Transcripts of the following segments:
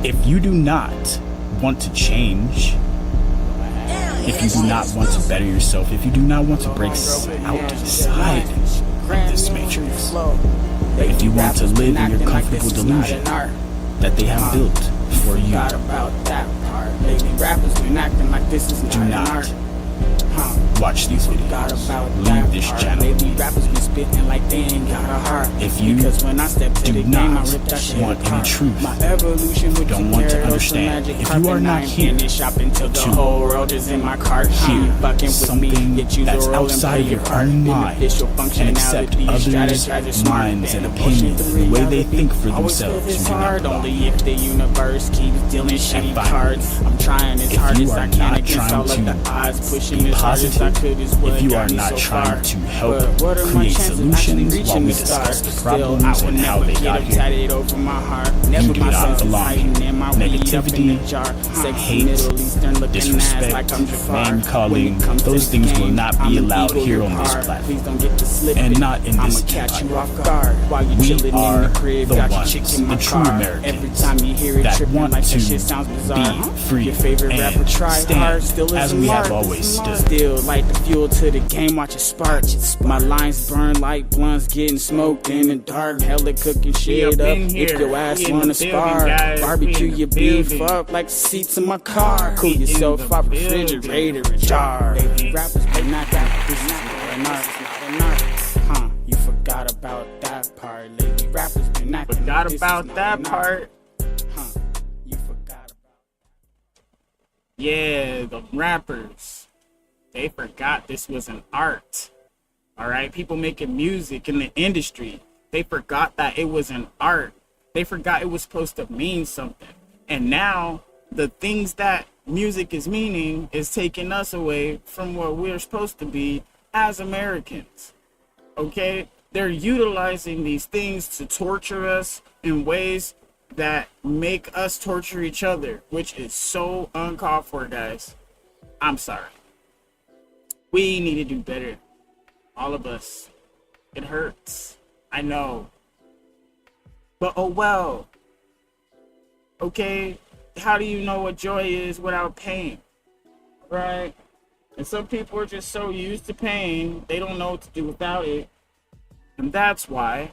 If you do not want to change, if you do not want to better yourself, if you do not want to break outside of this matrix, if you want to live in your comfortable delusion that they have built for you, do not watch these videos. Leave this channel. If you do not want any truth, don't want to understand, if you are not here to hear something that's outside of your own mind and accept others' minds and opinions and the way they think for themselves, you do not belong. And finally, if you are not trying to be positive, if you are not trying to help create solutions while we discuss the problems and how they got here, you do not belong here. Negativity, hate, disrespect, name-calling, those things will not be allowed here on this platform, and not in this empire. We are the ones, the true Americans, that want to be free and stand as we have always stood. Still like the fuel to the game, watch it spark. My lines burn like blunts getting smoked in the dark. Hella cooking shit up if your ass wanna spar. Barbecue your beef up like the seats in my car. Cool yourself up, refrigerator and jar. Rappers but not that, this is not an art, it's not an art. Huh, you forgot about that part. Lady rappers but not forgot about that part. Huh, you forgot about. Yeah, the rappers, they forgot this was an art. All right, people making music in the industry, they forgot that it was an art. They forgot it was supposed to mean something. And now the things that music is meaning is taking us away from what we're supposed to be as Americans. Okay, they're utilizing these things to torture us in ways that make us torture each other, which is so uncalled for, guys. I'm sorry. We need to do better. All of us. It hurts. I know. But oh well. Okay? How do you know what joy is without pain? Right? And some people are just so used to pain, they don't know what to do without it. And that's why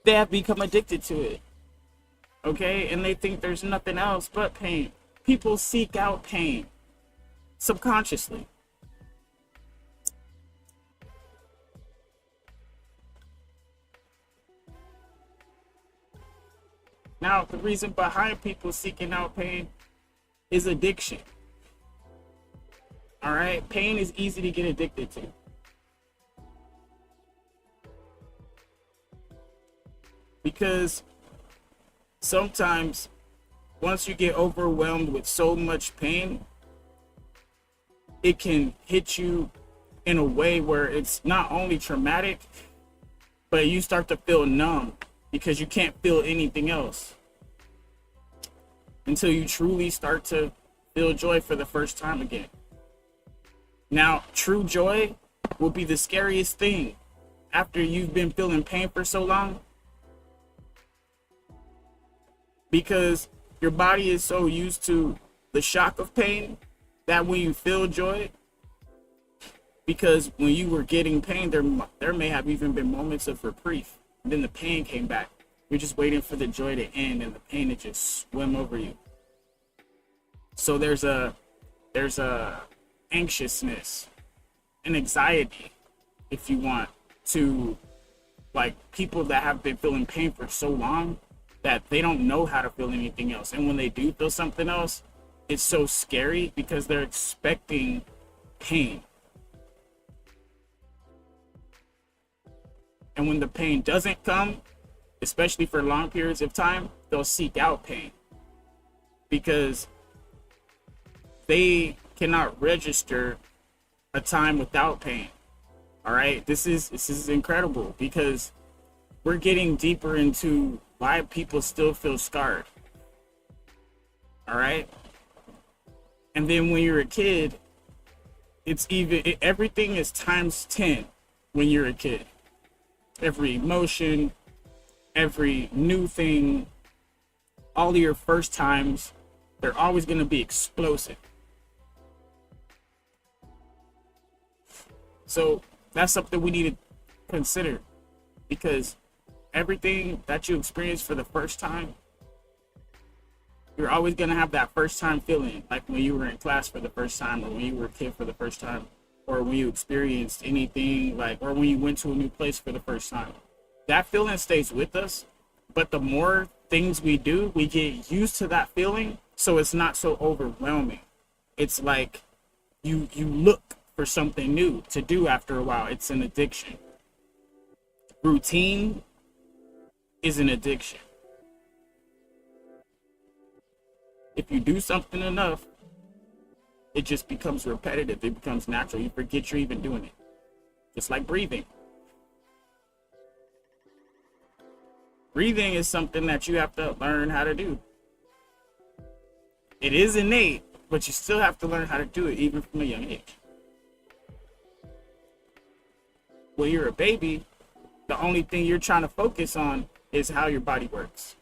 they have become addicted to it. Okay? And they think there's nothing else but pain. People seek out pain subconsciously. Now, the reason behind people seeking out pain is addiction. All right? Pain is easy to get addicted to. Because sometimes, once you get overwhelmed with so much pain, it can hit you in a way where it's not only traumatic, but you start to feel numb. Because you can't feel anything else until you truly start to feel joy for the first time again. Now, true joy will be the scariest thing after you've been feeling pain for so long, because your body is so used to the shock of pain that when you feel joy, because when you were getting pain, there may have even been moments of reprieve. Then the pain came back. You're just waiting for the joy to end and the pain to just swim over you. So there's a anxiousness, an anxiety, if you want, to like people that have been feeling pain for so long that they don't know how to feel anything else. And when they do feel something else, it's so scary because they're expecting pain. And when the pain doesn't come, especially for long periods of time, they'll seek out pain because they cannot register a time without pain. All right, this is incredible because we're getting deeper into why people still feel scarred. All right, and then when you're a kid, everything is times 10 when you're a kid. Every emotion, every new thing, all of your first times, they're always going to be explosive. So that's something we need to consider, because everything that you experience for the first time, you're always going to have that first time feeling, like when you were in class for the first time, or when you were a kid for the first time, or when you experienced anything, like, or when you went to a new place for the first time. That feeling stays with us, but the more things we do, we get used to that feeling, so it's not so overwhelming. It's like you look for something new to do after a while. It's an addiction. Routine is an addiction. If you do something enough, it just becomes repetitive. It becomes natural. You forget you're even doing it. Just like breathing. Breathing is something that you have to learn how to do. It is innate, but you still have to learn how to do it, even from a young age. When you're a baby, the only thing you're trying to focus on is how your body works.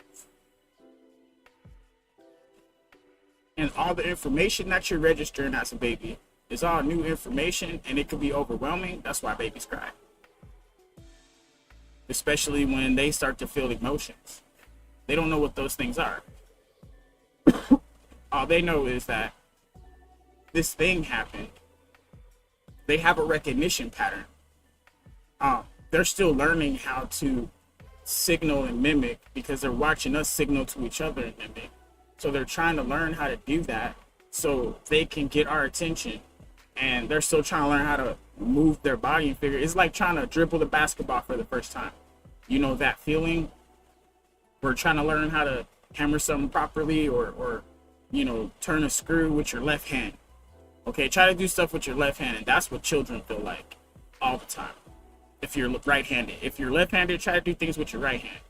And all the information that you're registering as a baby is all new information, and it can be overwhelming. That's why babies cry. Especially when they start to feel emotions. They don't know what those things are. All they know is that this thing happened. They have a recognition pattern. They're still learning how to signal and mimic, because they're watching us signal to each other and mimic. So they're trying to learn how to do that so they can get our attention. And they're still trying to learn how to move their body and figure. It's like trying to dribble the basketball for the first time. You know that feeling? We're trying to learn how to hammer something properly, or you know, turn a screw with your left hand. Okay, try to do stuff with your left hand, and that's what children feel like all the time. If you're right-handed. If you're left-handed, try to do things with your right hand.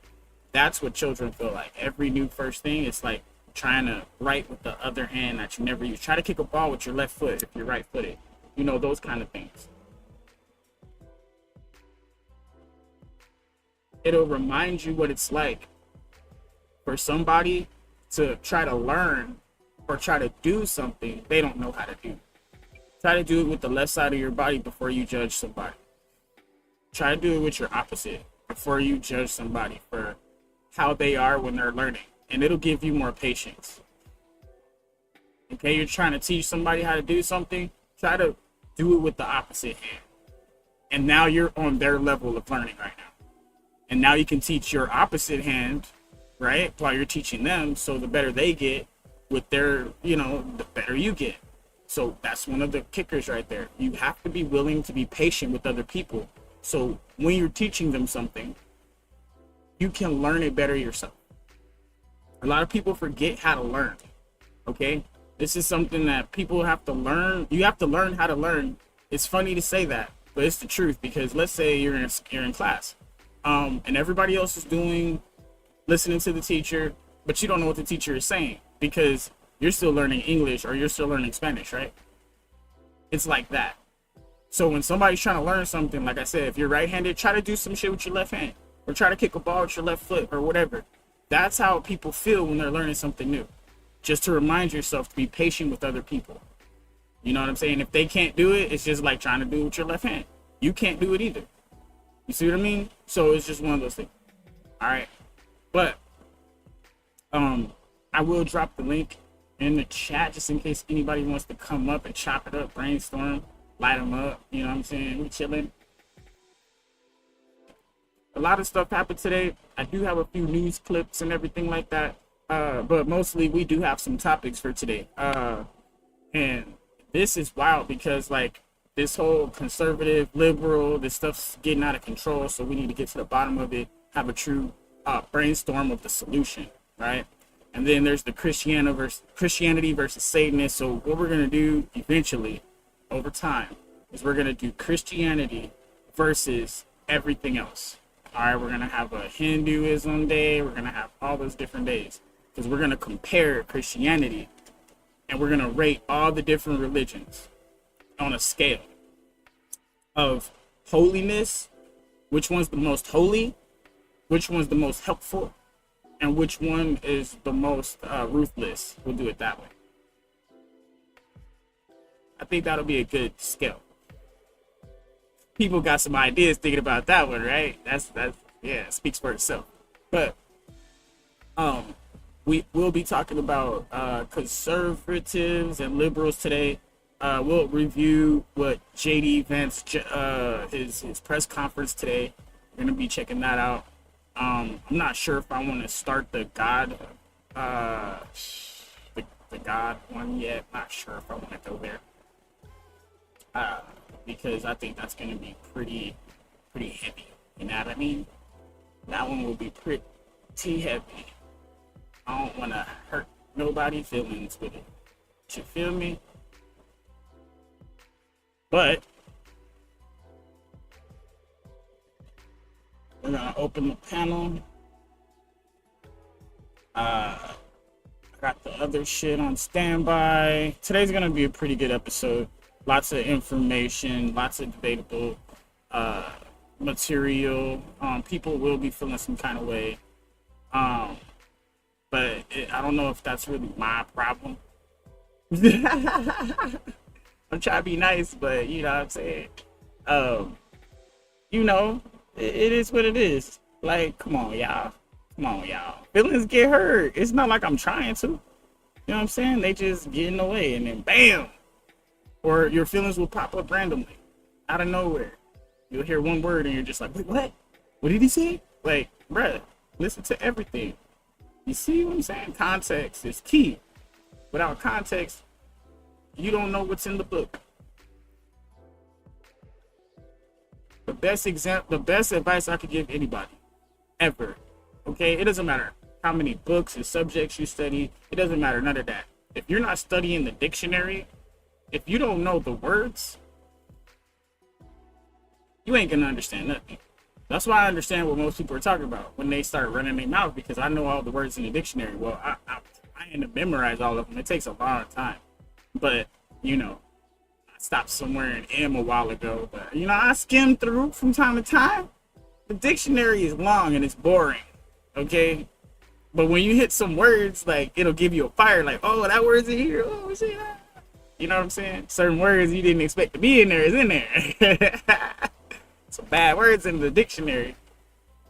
That's what children feel like. Every new first thing, it's like trying to write with the other hand that you never use. Try to kick a ball with your left foot if you're right-footed. You know, those kind of things. It'll remind you what it's like for somebody to try to learn or try to do something they don't know how to do. Try to do it with the left side of your body before you judge somebody. Try to do it with your opposite before you judge somebody for how they are when they're learning. And it'll give you more patience. Okay, you're trying to teach somebody how to do something, try to do it with the opposite hand. And now you're on their level of learning right now. And now you can teach your opposite hand, right, while you're teaching them. So the better they get with their, you know, the better you get. So that's one of the kickers right there. You have to be willing to be patient with other people. So when you're teaching them something, you can learn it better yourself. A lot of people forget how to learn. Okay? This is something that people have to learn. You have to learn how to learn. It's funny to say that, but it's the truth, because let's say you're in class, and everybody else is listening to the teacher, but you don't know what the teacher is saying because you're still learning English or you're still learning Spanish, right? It's like that. So when somebody's trying to learn something, like I said, if you're right-handed, try to do some shit with your left hand, or try to kick a ball with your left foot, or whatever. That's how people feel when they're learning something new. Just to remind yourself to be patient with other people. You know what I'm saying? If they can't do it, it's just like trying to do it with your left hand. You can't do it either. You see what I mean? So it's just one of those things. All right. But I will drop the link in the chat just in case anybody wants to come up and chop it up, brainstorm, light them up. You know what I'm saying? We chilling. A lot of stuff happened today. I do have a few news clips and everything like that. But mostly we do have some topics for today. And this is wild because, like, this whole conservative, liberal, this stuff's getting out of control. So we need to get to the bottom of it, have a true brainstorm of the solution, right? And then there's the Christianity versus Satanists. So what we're going to do eventually, over time, is we're going to do Christianity versus everything else. All right, we're going to have a Hinduism day. We're going to have all those different days because we're going to compare Christianity and we're going to rate all the different religions on a scale of holiness, which one's the most holy, which one's the most helpful, and which one is the most ruthless. We'll do it that way. I think that'll be a good scale. People got some ideas thinking about that one, right? That's yeah, it speaks for itself. But we will be talking about conservatives and liberals today. We'll review what JD Vance his press conference today. We're gonna be checking that out. I'm not sure if I want to start the God the God one yet. Not sure if I want to go there. Because I think that's gonna be pretty heavy. You know what I mean? That one will be pretty heavy. I don't want to hurt nobody's feelings with it. You feel me? But we're gonna open the panel. I got the other shit on standby. Today's gonna be a pretty good episode. Lots of information, lots of debatable material. People will be feeling some kind of way. But I don't know if that's really my problem. I'm trying to be nice, but you know what I'm saying? You know, it is what it is. Like, come on, y'all. Come on, y'all. Feelings get hurt. It's not like I'm trying to. You know what I'm saying? They just get in the way and then bam! Or your feelings will pop up randomly, out of nowhere. You'll hear one word and you're just like, wait, what? What did he say? Like, bruh, listen to everything. You see what I'm saying? Context is key. Without context, you don't know what's in the book. The best advice I could give anybody, ever. Okay? It doesn't matter how many books and subjects you study. It doesn't matter, none of that. If you're not studying the dictionary, if you don't know the words, you ain't gonna understand nothing. That's why I understand what most people are talking about when they start running their mouth, because I know all the words in the dictionary. Well, I end up memorize all of them. It takes a lot of time. But, you know, I stopped somewhere in M a while ago. But, you know, I skim through from time to time. The dictionary is long and it's boring, okay? But when you hit some words, like, it'll give you a fire, like, oh, that word's in here. Oh, see that? You know what I'm saying? Certain words you didn't expect to be in there is in there. Some bad words in the dictionary.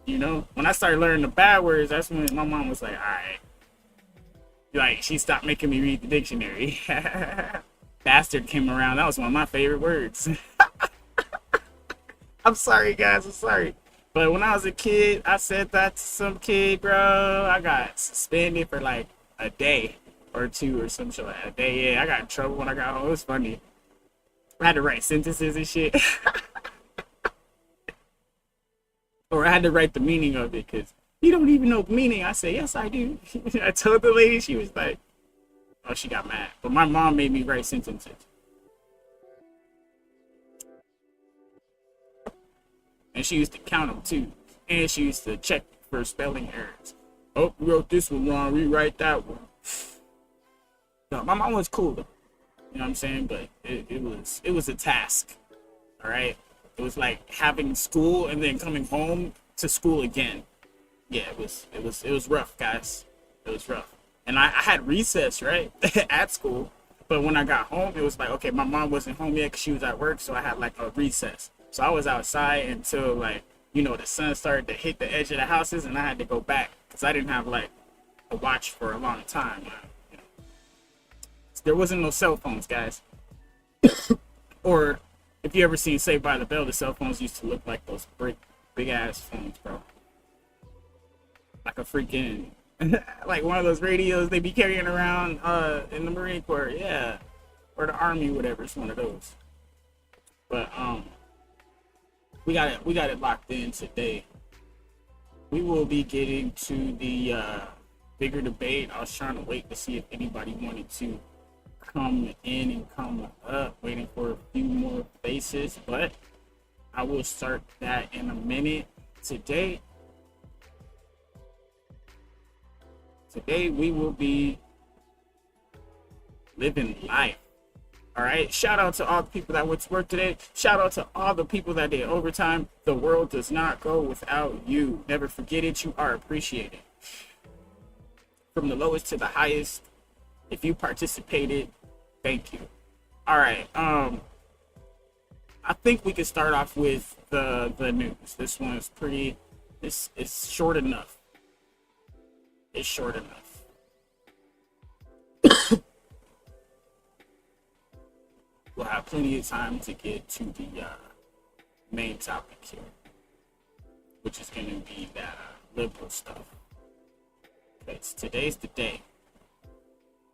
You know, when I started learning the bad words, that's when my mom was like, all right. Like, she stopped making me read the dictionary. Bastard came around. That was one of my favorite words. I'm sorry, guys. I'm sorry. But when I was a kid, I said that to some kid, bro. I got suspended for like a day or two or some shit like that. A day, yeah. I got in trouble when I got home. It was funny. I had to write sentences and shit. Or I had to write the meaning of it, because you don't even know the meaning. I said, yes, I do. I told the lady, she was like, oh, she got mad. But my mom made me write sentences. And she used to count them too. And she used to check for spelling errors. Oh, we wrote this one wrong, rewrite that one. No, my mom was cool though. You know what I'm saying? But it was a task. All right? It was like having school and then coming home to school again. Yeah, it was rough, guys. It was rough. And I had recess, right, at school. But when I got home, it was like, okay, my mom wasn't home yet because she was at work, so I had like a recess. So I was outside until, like, you know, the sun started to hit the edge of the houses, and I had to go back because I didn't have like a watch for a long time. You know. There wasn't no cell phones, guys. Or if you ever seen Saved by the Bell, the cell phones used to look like those big ass phones, bro. Like a freaking, like one of those radios they be carrying around in the Marine Corps, yeah, or the Army, whatever. It's one of those. But we got it locked in today. We will be getting to the bigger debate. I was trying to wait to see if anybody wanted to come in and come up, waiting for a few more faces, but I will start that in a minute. Today we will be living life. All right, shout out to all the people that went to work today. Shout out to all the people that did overtime. The world does not go without you. Never forget it. You are appreciated. from the lowest to the highest. If you participated, thank you. All right. I think we can start off with the news. This one is pretty. It's short enough. It's short enough. We'll have plenty of time to get to the main topic here, which is going to be that liberal stuff. Because today's the day.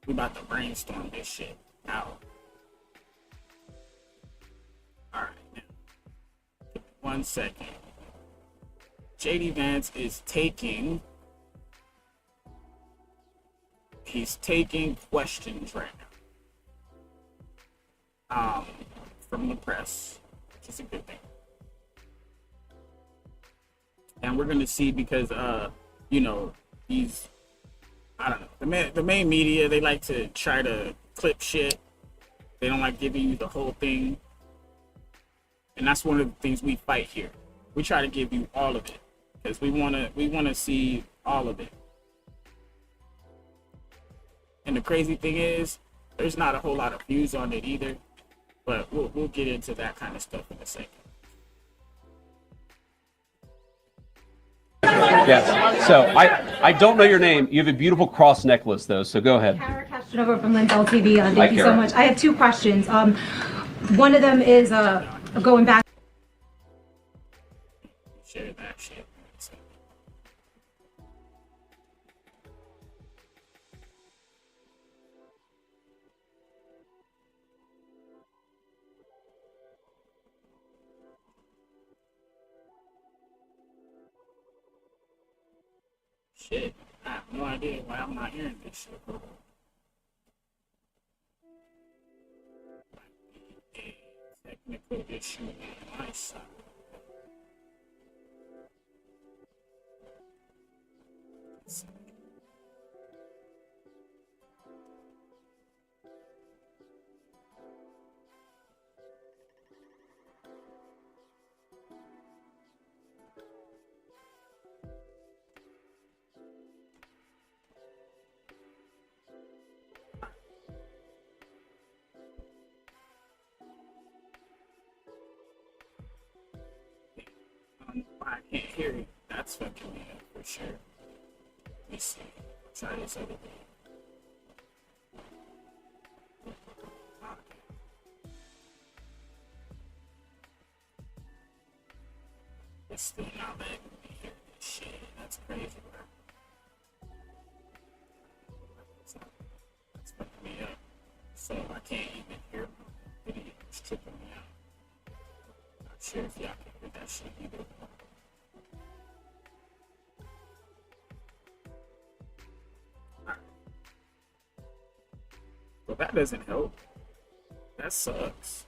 We about to brainstorm this shit out. Alright, now. 1 second. JD Vance is taking. He's taking questions right now. From the press, which is a good thing. And we're gonna see because you know, he's, I don't know, the main media, they like to try to clip shit. They don't like giving you the whole thing. And that's one of the things we fight here. We try to give you all of it because we wanna see all of it. And the crazy thing is, there's not a whole lot of views on it either. But we'll get into that kind of stuff in a second. Yes. So I don't know your name. You have a beautiful cross necklace though. So go ahead. Kara Castanova from Lens LTV. Thank you so much. I have 2 questions. One of them is going back. Share that shit. Shit, I have no idea why I'm not hearing this shit. Might be a technical issue on my side. I can't hear you. That's fucking me up for sure. Let me see. Try this other thing. Okay. It's still not letting me hear this shit. That's crazy, bro. That's fucking me up. So I can't even hear my video. It's tripping me out. Not sure if y'all can hear that shit either. Well, that doesn't help. That sucks.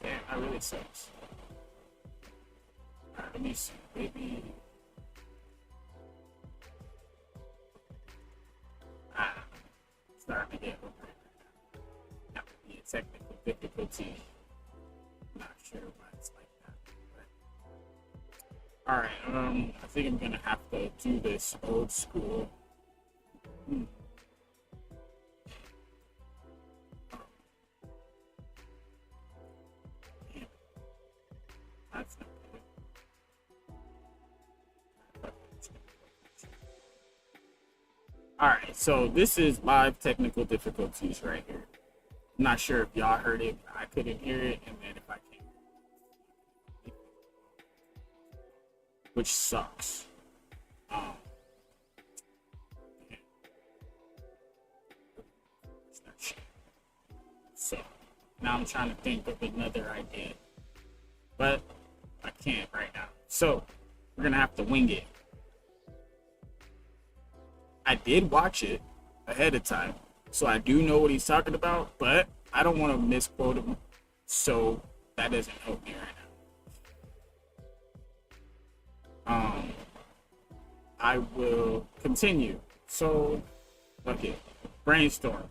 Damn, that really sucks. Alright, let me see. Maybe. Starting to get over it. That would be a technical difficulty. I'm not sure why it's like that. Alright, I think I'm gonna have to do this old school. That's not good. Alright, so this is live technical difficulties right here. I'm not sure if y'all heard it, but I couldn't hear it, and then if I can't, which sucks. So now I'm trying to think of another idea, but I can't right now. So we're gonna have to wing it. I did watch it ahead of time, so I do know what he's talking about, but I don't want to misquote him, so that doesn't help me right now. I will continue. So, okay, brainstorm.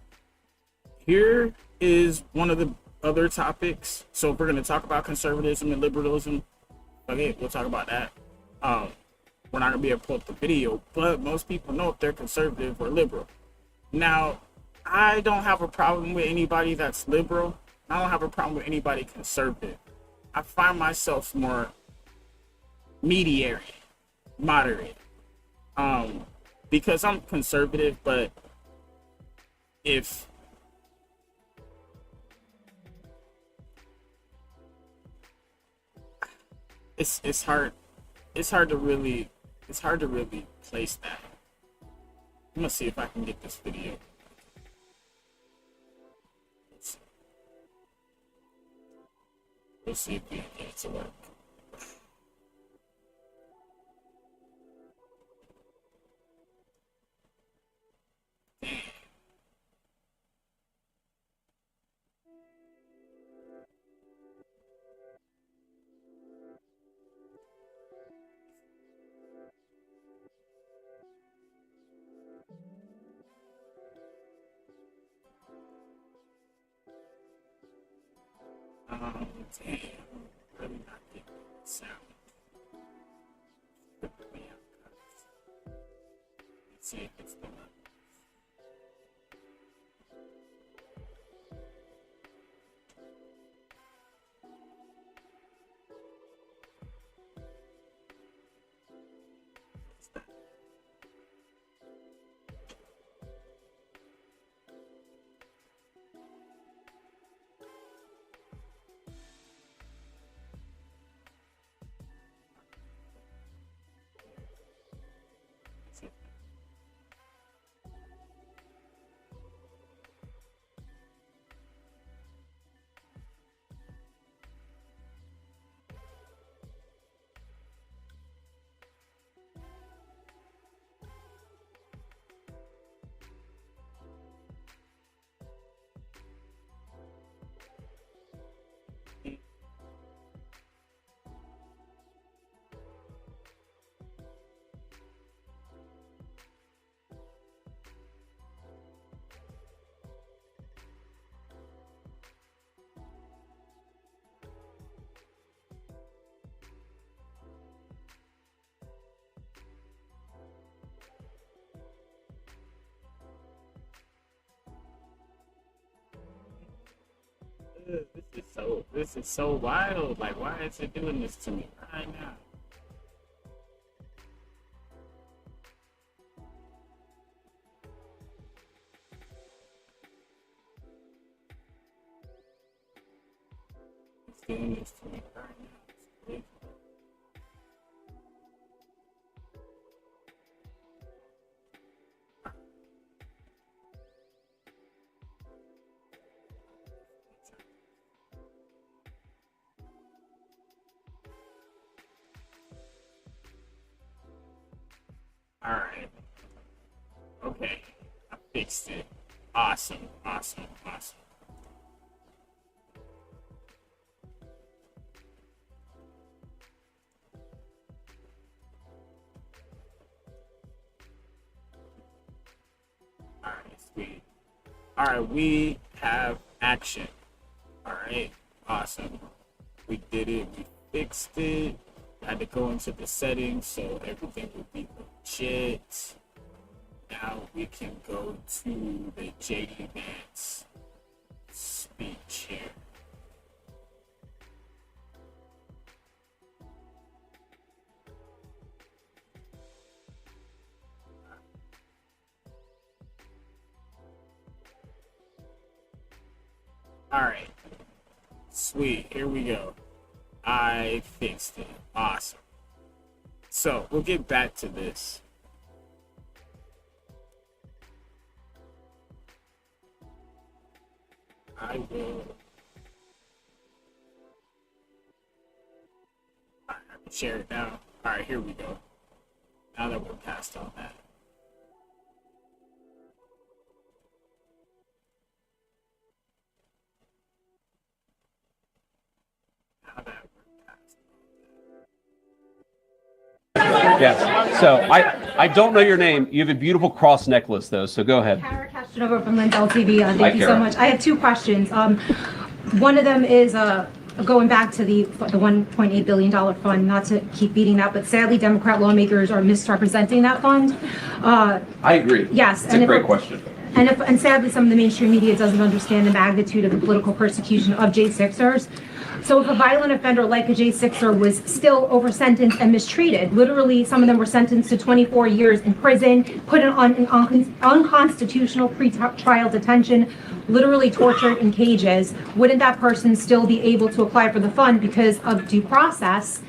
Here is one of the other topics. So if we're going to talk about conservatism and liberalism, okay, we'll talk about that. we're not gonna be able to pull up the video, but most people know if they're conservative or liberal. Now, I don't have a problem with anybody that's liberal. I don't have a problem with anybody conservative. I find myself more mediary, moderate, because I'm conservative, but if it's hard to really place that. I'm gonna see if I can get this video. Let's see if we can get it to work. Damn, really not getting the sound. Let's see if it's the one. This is so wild. Like, why is it doing this to me right now? It's doing this to me right now. Alright. Okay. I fixed it. Awesome. Awesome. Awesome. Alright, sweet. Alright, we have action. Alright, awesome. We did it. We fixed it. Had to go into the settings so everything would be legit. Now we can go to the JD Vance speech here. Alright. Sweet, here we go. I fixed it. Awesome. So, we'll get back to this. I will. I can share it now. Alright, here we go. Now that we're past all that. Yeah. So I don't know your name. You have a beautiful cross necklace though. So go ahead. Kara Castanova from Lindell TV. Thank Hi, you Kara. so much. I have two questions. One of them is going back to the $1.8 billion fund, not to keep beating that, but sadly, Democrat lawmakers are misrepresenting that fund. I agree. Yes. It's a great question. And sadly, some of the mainstream media doesn't understand the magnitude of the political persecution of J6ers. So if a violent offender like a J6er was still over-sentenced and mistreated, literally some of them were sentenced to 24 years in prison, put on unconstitutional pre-trial detention, literally tortured in cages, wouldn't that person still be able to apply for the fund because of due process?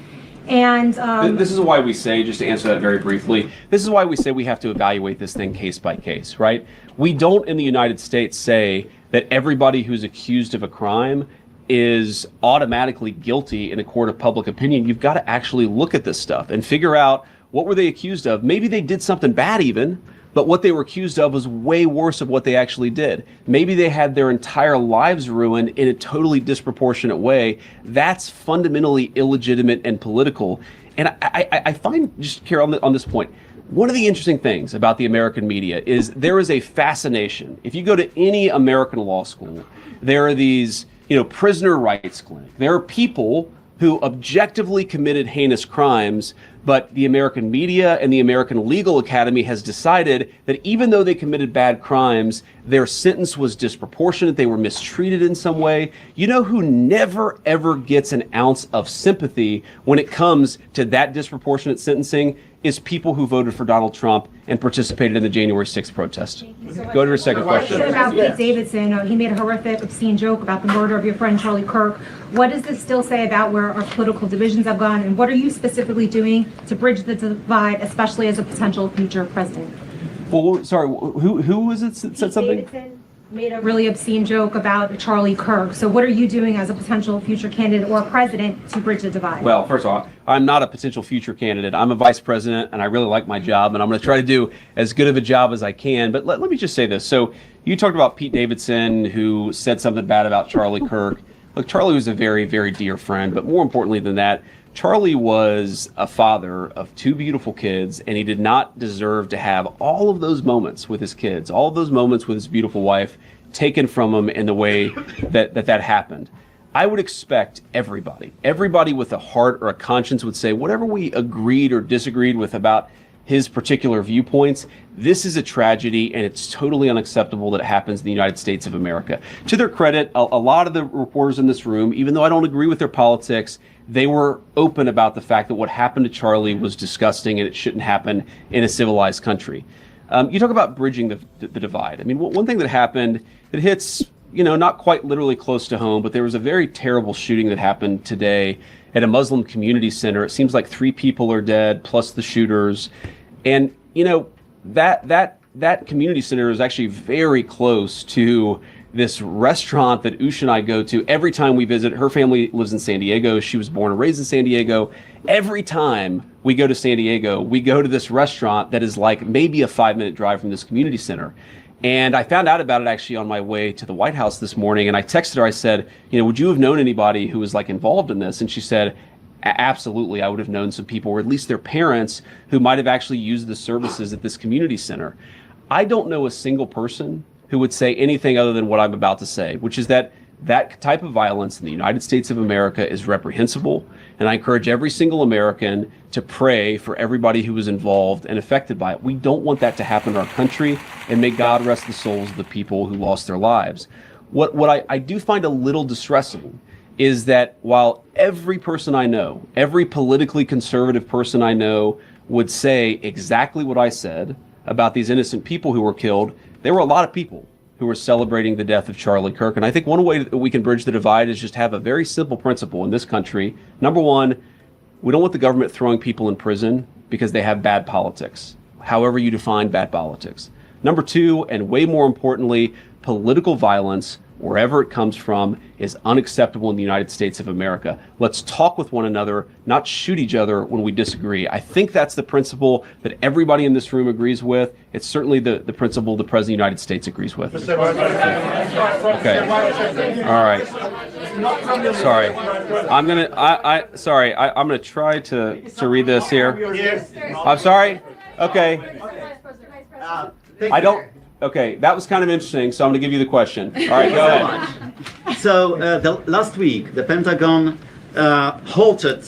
And this is why we say, just to answer that very briefly, this is why we say we have to evaluate this thing case by case, right? We don't in the United States say that everybody who's accused of a crime is automatically guilty in a court of public opinion. You've got to actually look at this stuff and figure out what were they accused of. Maybe they did something bad even, but what they were accused of was way worse of what they actually did. Maybe they had their entire lives ruined in a totally disproportionate way. That's fundamentally illegitimate and political. And I find, just here on this point, one of the interesting things about the American media is there is a fascination. If you go to any American law school, there are these, prisoner rights clinic. There are people who objectively committed heinous crimes, but the American media and the American Legal Academy has decided that even though they committed bad crimes, their sentence was disproportionate, they were mistreated in some way. You know who never ever gets an ounce of sympathy when it comes to that disproportionate sentencing is people who voted for Donald Trump and participated in the January 6th protest. Go to your second question. About Pete Davidson, he made a horrific, obscene joke about the murder of your friend Charlie Kirk. What does this still say about where our political divisions have gone, and what are you specifically doing to bridge the divide, especially as a potential future president? Well, sorry, who was it that said something? Davidson made a really obscene joke about Charlie Kirk. So what are you doing as a potential future candidate or president to bridge the divide? Well, first of all, I'm not a potential future candidate. I'm a vice president, and I really like my job, and I'm going to try to do as good of a job as I can. But let me just say this. So you talked about Pete Davidson, who said something bad about Charlie Kirk. Look, Charlie was a very, very dear friend, but more importantly than that, Charlie was a father of two beautiful kids, and he did not deserve to have all of those moments with his kids, all of those moments with his beautiful wife taken from him in the way that happened. I would expect everybody with a heart or a conscience would say whatever we agreed or disagreed with about his particular viewpoints, this is a tragedy, and it's totally unacceptable that it happens in the United States of America. To their credit, a lot of the reporters in this room, even though I don't agree with their politics, they were open about the fact that what happened to Charlie was disgusting and it shouldn't happen in a civilized country. You talk about bridging the divide. I mean, one thing that happened that hits, not quite literally close to home, but there was a very terrible shooting that happened today at a Muslim community center. It seems like 3 people are dead, plus the shooters. And, that community center is actually very close to this restaurant that Usha and I go to every time we visit. Her family lives in San Diego. She was born and raised in San Diego. Every time we go to San Diego, we go to this restaurant that is like maybe a 5-minute drive from this community center. And I found out about it actually on my way to the White House this morning. And I texted her, I said, would you have known anybody who was like involved in this? And she said, absolutely, I would have known some people, or at least their parents, who might have actually used the services at this community center. I don't know a single person who would say anything other than what I'm about to say, which is that type of violence in the United States of America is reprehensible. And I encourage every single American to pray for everybody who was involved and affected by it. We don't want that to happen in our country, and may God rest the souls of the people who lost their lives. What I do find a little distressing is that while every person I know, every politically conservative person I know would say exactly what I said about these innocent people who were killed, there were a lot of people who were celebrating the death of Charlie Kirk. And I think one way that we can bridge the divide is just have a very simple principle in this country. Number one, we don't want the government throwing people in prison because they have bad politics, however you define bad politics. Number two, and way more importantly, political violence, wherever it comes from, is unacceptable in the United States of America. Let's talk with one another, not shoot each other when we disagree. I think that's the principle that everybody in this room agrees with. It's certainly the principle the President of the United States agrees with. Okay. All right. Sorry. I'm gonna try to read this here. I'm sorry. Okay. Okay, that was kind of interesting, so I'm going to give you the question. All right, go ahead. So last week, the Pentagon halted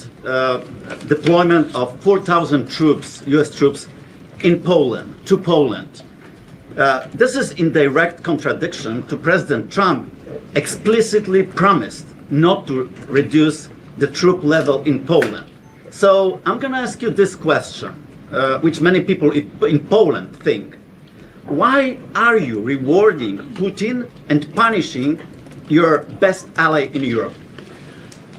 deployment of 4,000 troops, U.S. troops, to Poland. This is in direct contradiction to President Trump explicitly promised not to reduce the troop level in Poland. So I'm going to ask you this question, which many people in Poland think. Why are you rewarding Putin and punishing your best ally in Europe?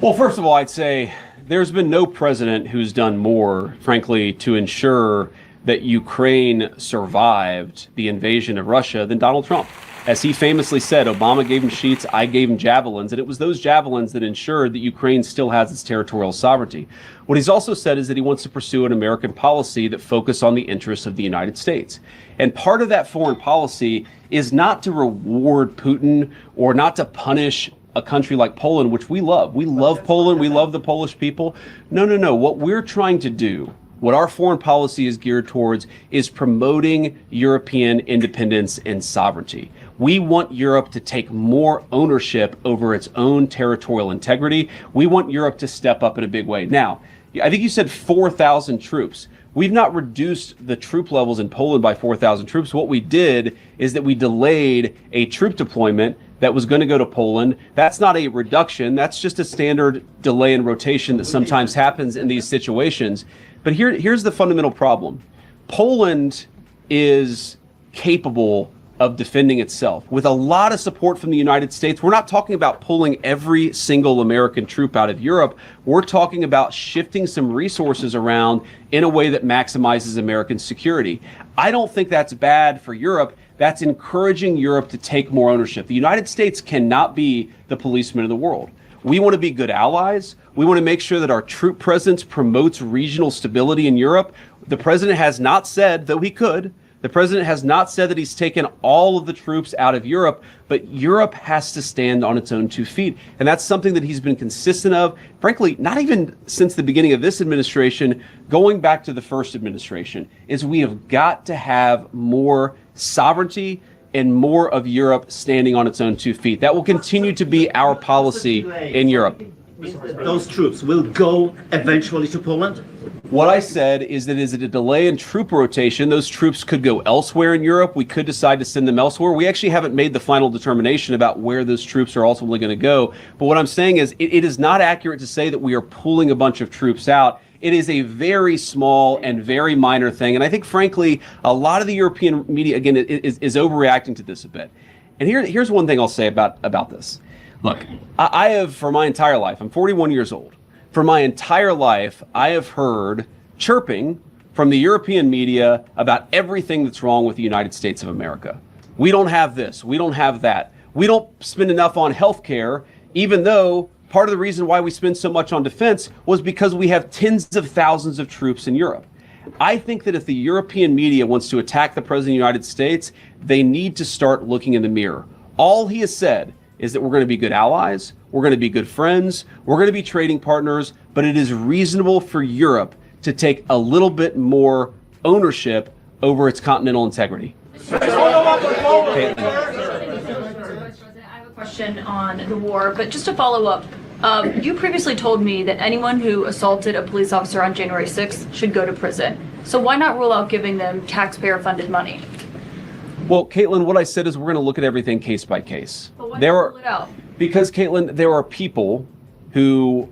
Well, first of all, I'd say there's been no president who's done more, frankly, to ensure that Ukraine survived the invasion of Russia than Donald Trump. As he famously said, Obama gave him sheets, I gave him javelins, and it was those javelins that ensured that Ukraine still has its territorial sovereignty. What he's also said is that he wants to pursue an American policy that focuses on the interests of the United States. And part of that foreign policy is not to reward Putin or not to punish a country like Poland, which we love. We love Poland. We love the Polish people. No. What we're trying to do, what our foreign policy is geared towards, is promoting European independence and sovereignty. We want Europe to take more ownership over its own territorial integrity. We want Europe to step up in a big way. Now, I think you said 4,000 troops. We've not reduced the troop levels in Poland by 4,000 troops. What we did is that we delayed a troop deployment that was going to go to Poland. That's not a reduction. That's just a standard delay and rotation that sometimes happens in these situations. But here's the fundamental problem. Poland is capable of defending itself with a lot of support from the United States. We're not talking about pulling every single American troop out of Europe. We're talking about shifting some resources around in a way that maximizes American security. I don't think that's bad for Europe. That's encouraging Europe to take more ownership. The United States cannot be the policeman of the world. We want to be good allies. We want to make sure that our troop presence promotes regional stability in Europe. The president has not said, though he could, the president has not said that he's taken all of the troops out of Europe, but Europe has to stand on its own 2 feet. And that's something that he's been consistent of, frankly, not even since the beginning of this administration, going back to the first administration, is we have got to have more sovereignty and more of Europe standing on its own 2 feet. That will continue to be our policy in Europe. Those troops will go eventually to Poland? What I said is that is it a delay in troop rotation? Those troops could go elsewhere in Europe. We could decide to send them elsewhere. We actually haven't made the final determination about where those troops are ultimately going to go. But what I'm saying is it is not accurate to say that we are pulling a bunch of troops out. It is a very small and very minor thing. And I think, frankly, a lot of the European media, again, is overreacting to this a bit. And here's one thing I'll say about this. Look, I have, for my entire life, I'm 41 years old. For my entire life, I have heard chirping from the European media about everything that's wrong with the United States of America. We don't have this. We don't have that. We don't spend enough on healthcare, even though part of the reason why we spend so much on defense was because we have tens of thousands of troops in Europe. I think that if the European media wants to attack the President of the United States, they need to start looking in the mirror. All he has said is that we're going to be good allies, we're going to be good friends, we're going to be trading partners, but it is reasonable for Europe to take a little bit more ownership over its continental integrity. I have a question on the war, but just to follow up, you previously told me that anyone who assaulted a police officer on January 6th should go to prison. So why not rule out giving them taxpayer-funded money? Well, Caitlin, what I said is we're going to look at everything case by case. But why not rule it out? Because, Caitlin, there are people who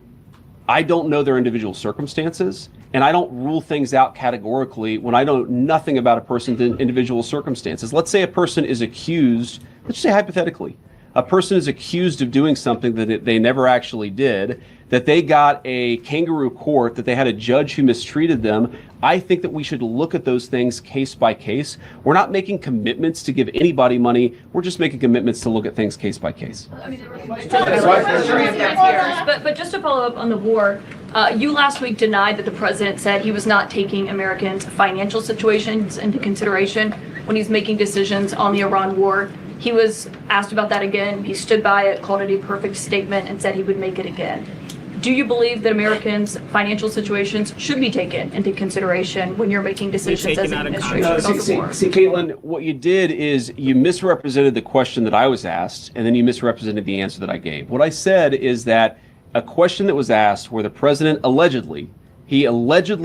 I don't know their individual circumstances, and I don't rule things out categorically when I know nothing about a person's individual circumstances. Let's say a person is accused, let's say hypothetically, a person is accused of doing something that they never actually did, that they got a kangaroo court, that they had a judge who mistreated them. I think that we should look at those things case by case. We're not making commitments to give anybody money. We're just making commitments to look at things case by case. But just to follow up on the war, you last week denied that the president said he was not taking Americans' financial situations into consideration when he's making decisions on the Iran war. He was asked about that again. He stood by it, called it a perfect statement, and said he would make it again. Do you believe that Americans' financial situations should be taken into consideration when you're making decisions as an administration about the war? See, Caitlin, what you did is you misrepresented the question that I was asked, and then you misrepresented the answer that I gave. What I said is that a question that was asked where the president allegedly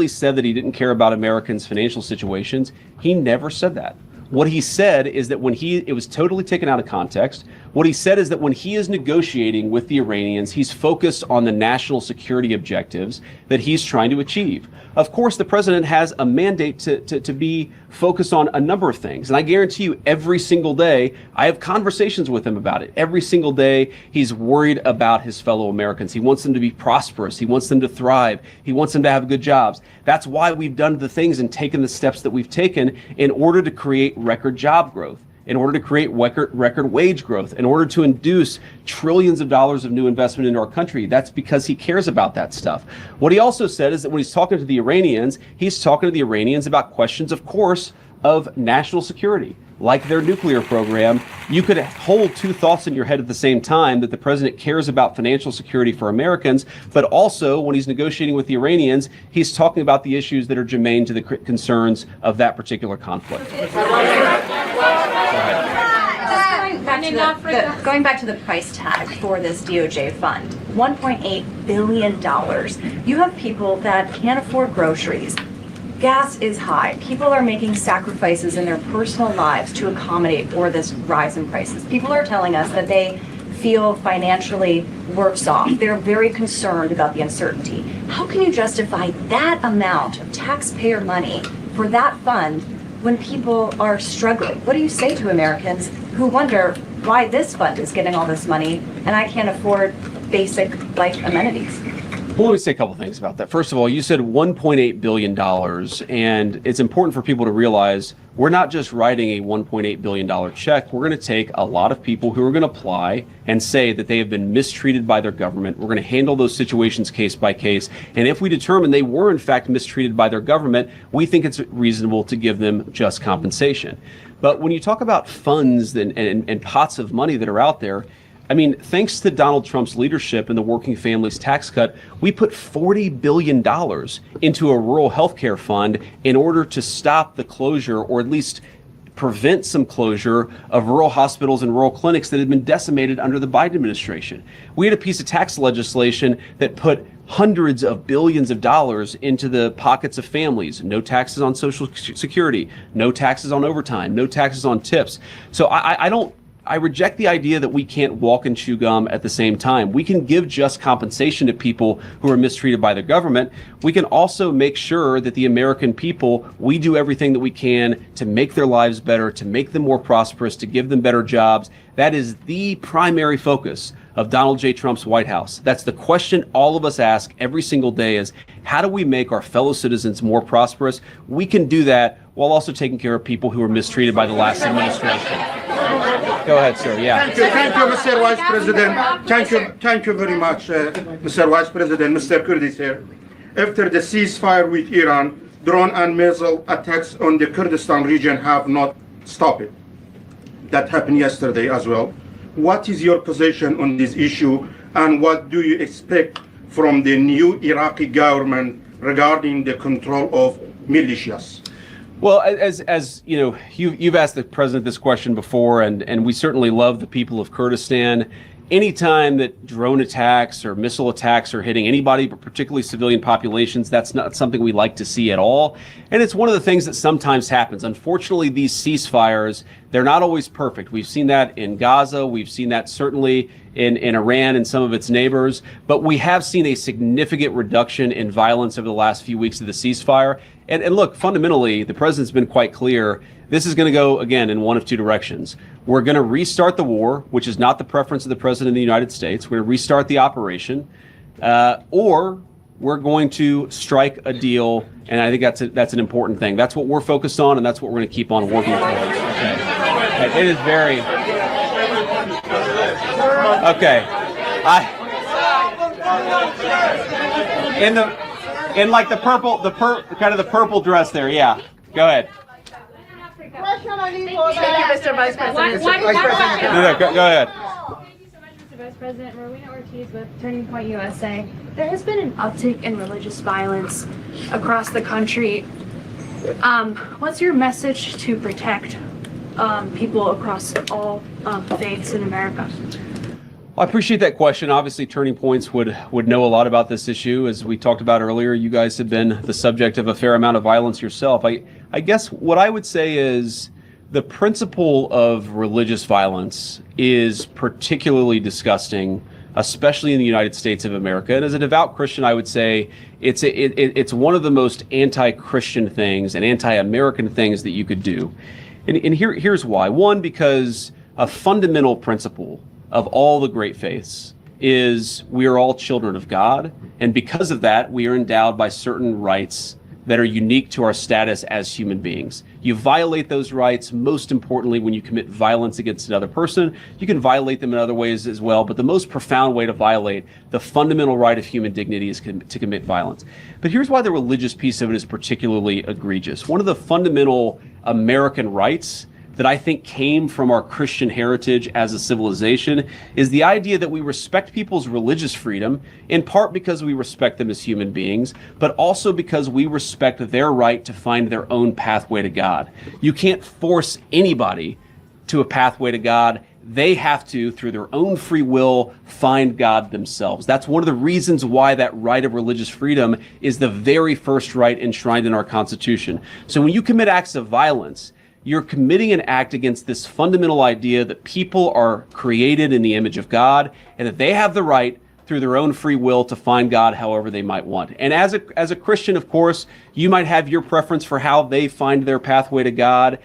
said that he didn't care about Americans' financial situations. He never said that. What he said is that it was totally taken out of context. What he said is that when he is negotiating with the Iranians, he's focused on the national security objectives that he's trying to achieve. Of course, the president has a mandate to be focused on a number of things. And I guarantee you every single day, I have conversations with him about it. Every single day, he's worried about his fellow Americans. He wants them to be prosperous. He wants them to thrive. He wants them to have good jobs. That's why we've done the things and taken the steps that we've taken in order to create record job growth, in order to create record wage growth, in order to induce trillions of dollars of new investment into our country. That's because he cares about that stuff. What he also said is that when he's talking to the Iranians, he's talking to the Iranians about questions, of course, of national security, like their nuclear program. You could hold two thoughts in your head at the same time, that the president cares about financial security for Americans, but also when he's negotiating with the Iranians, he's talking about the issues that are germane to the concerns of that particular conflict. Going back to the price tag for this DOJ fund, $1.8 billion. You have people that can't afford groceries. Gas is high. People are making sacrifices in their personal lives to accommodate for this rise in prices. People are telling us that they feel financially worse off. They're very concerned about the uncertainty. How can you justify that amount of taxpayer money for that fund when people are struggling? What do you say to Americans who wonder why this fund is getting all this money and I can't afford basic life amenities? Well, let me say a couple things about that. First of all, you said $1.8 billion, and it's important for people to realize we're not just writing a $1.8 billion check. We're going to take a lot of people who are going to apply and say that they have been mistreated by their government. We're going to handle those situations case by case. And if we determine they were, in fact, mistreated by their government, we think it's reasonable to give them just compensation. But when you talk about funds and pots of money that are out there, I mean, thanks to Donald Trump's leadership and the working families tax cut, we put $40 billion into a rural health care fund in order to stop the closure, or at least prevent some closure, of rural hospitals and rural clinics that had been decimated under the Biden administration. We had a piece of tax legislation that put hundreds of billions of dollars into the pockets of families. No taxes on Social Security, no taxes on overtime, no taxes on tips. So I reject the idea that we can't walk and chew gum at the same time. We can give just compensation to people who are mistreated by the government. We can also make sure that the American people, we do everything that we can to make their lives better, to make them more prosperous, to give them better jobs. That is the primary focus of Donald J. Trump's White House. That's the question all of us ask every single day, is how do we make our fellow citizens more prosperous? We can do that while also taking care of people who were mistreated by the last administration. Go ahead, sir. Yeah. Thank you, Mr. Vice President. Thank you very much, Mr. Vice President. Mr. Kurdi here. After the ceasefire with Iran, drone and missile attacks on the Kurdistan region have not stopped. That happened yesterday as well. What is your position on this issue, and what do you expect from the new Iraqi government regarding the control of militias? Well, as you know, you've asked the president this question before, and we certainly love the people of Kurdistan. Anytime that drone attacks or missile attacks are hitting anybody, but particularly civilian populations, that's not something we like to see at all. And it's one of the things that sometimes happens. Unfortunately, these ceasefires, they're not always perfect. We've seen that in Gaza. We've seen that certainly in Iran and some of its neighbors. But we have seen a significant reduction in violence over the last few weeks of the ceasefire. And look, fundamentally, the president's been quite clear. This is going to go, again, in one of two directions. We're going to restart the war, which is not the preference of the president of the United States. We're going to restart the operation, or we're going to strike a deal. And I think that's an important thing. That's what we're focused on, and that's what we're going to keep on working towards. Okay. It is very... Okay. In like the purple dress there, yeah. Go ahead. Thank you, Mr. Vice President. No, go ahead. Vice President Rowena Ortiz with Turning Point USA. There has been an uptick in religious violence across the country. What's your message to protect people across all faiths in America? Well, I appreciate that question. Obviously, Turning Points would know a lot about this issue. As we talked about earlier, you guys have been the subject of a fair amount of violence yourself. I guess what I would say is the principle of religious violence is particularly disgusting, especially in the United States of America. And as a devout Christian, I would say it's one of the most anti-Christian things and anti-American things that you could do. And here's why. One, because a fundamental principle of all the great faiths is we are all children of God. And because of that, we are endowed by certain rights that are unique to our status as human beings. You violate those rights, most importantly, when you commit violence against another person. You can violate them in other ways as well, but the most profound way to violate the fundamental right of human dignity is to commit violence. But here's why the religious piece of it is particularly egregious. One of the fundamental American rights that I think came from our Christian heritage as a civilization is the idea that we respect people's religious freedom, in part because we respect them as human beings, but also because we respect their right to find their own pathway to God. You can't force anybody to a pathway to God. They have to, through their own free will, find God themselves. That's one of the reasons why that right of religious freedom is the very first right enshrined in our Constitution. So when you commit acts of violence, you're committing an act against this fundamental idea that people are created in the image of God and that they have the right through their own free will to find God however they might want. And as a Christian, of course, you might have your preference for how they find their pathway to God.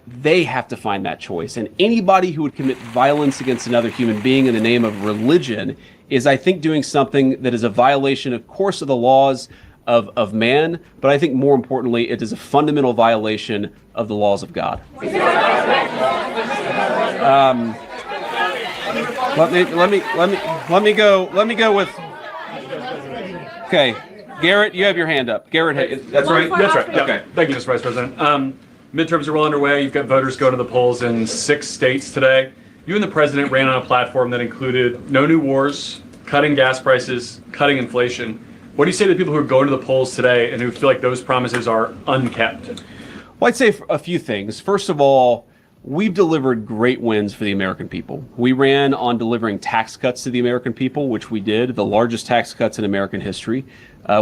They have to find that choice. And anybody who would commit violence against another human being in the name of religion is, I think, doing something that is a violation, of course, of the laws of man, but I think more importantly, it is a fundamental violation of the laws of God. Let me go with. Okay, Garrett, you have your hand up. Garrett, that's right. Okay, thank you, Mr. Vice President. Midterms are well underway. You've got voters going to the polls in 6 states today. You and the president ran on a platform that included no new wars, cutting gas prices, cutting inflation. What do you say to the people who are going to the polls today and who feel like those promises are unkept? Well, I'd say a few things. First of all, we've delivered great wins for the American people. We ran on delivering tax cuts to the American people, which we did, the largest tax cuts in American history.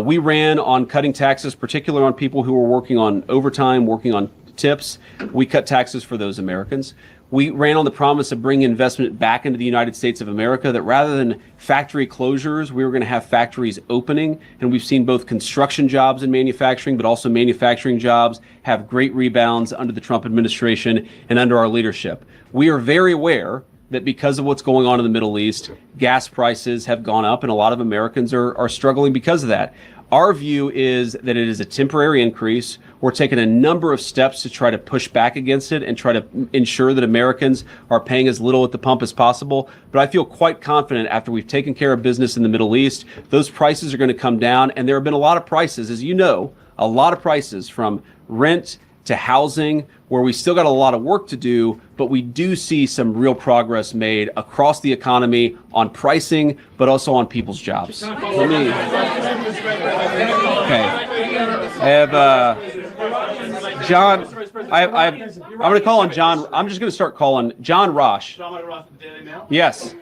We ran on cutting taxes, particularly on people who were working on overtime, working on tips. We cut taxes for those Americans. We ran on the promise of bringing investment back into the United States of America, that rather than factory closures, we were going to have factories opening. And we've seen both construction jobs and manufacturing, but also manufacturing jobs have great rebounds under the Trump administration and under our leadership. We are very aware that because of what's going on in the Middle East, gas prices have gone up and a lot of Americans are struggling because of that. Our view is that it is a temporary increase. We're taking a number of steps to try to push back against it and try to ensure that Americans are paying as little at the pump as possible. But I feel quite confident after we've taken care of business in the Middle East, those prices are going to come down. And there have been a lot of prices, as you know, a lot of prices from rent to housing, where we still got a lot of work to do, but we do see some real progress made across the economy on pricing, but also on people's jobs. Okay. I have John. I'm going to call on John. I'm just going to start calling John Rosh. Yes.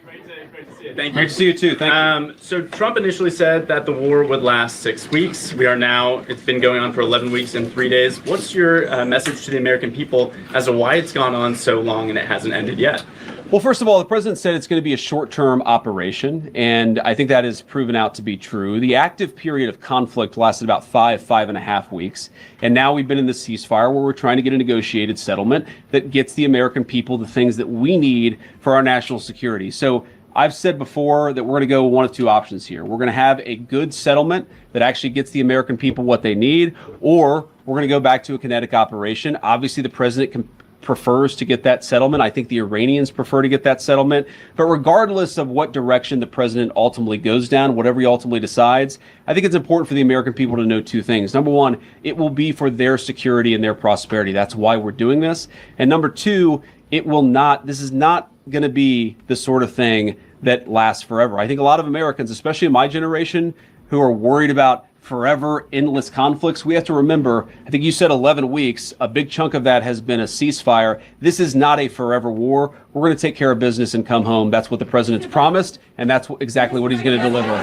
Thank you. Great to see you too. Thank you. So Trump initially said that the war would last 6 weeks. It's been going on for 11 weeks and 3 days. What's your message to the American people as to why it's gone on so long and it hasn't ended yet? Well, first of all, the president said it's going to be a short-term operation, and I think that has proven out to be true. The active period of conflict lasted about 5.5 weeks, and now we've been in the ceasefire where we're trying to get a negotiated settlement that gets the American people the things that we need for our national security. So I've said before that we're going to go one of two options here. We're going to have a good settlement that actually gets the American people what they need, or we're going to go back to a kinetic operation. Obviously, the president prefers to get that settlement. I think the Iranians prefer to get that settlement. But regardless of what direction the president ultimately goes down, whatever he ultimately decides, I think it's important for the American people to know two things. Number one, it will be for their security and their prosperity. That's why we're doing this. And number two, this is not going to be the sort of thing that lasts forever. I think a lot of Americans, especially in my generation, who are worried about forever endless conflicts, we have to remember, I think you said 11 weeks, a big chunk of that has been a ceasefire. This is not a forever war. We're going to take care of business and come home. That's what the president's promised, and that's exactly what he's going to deliver.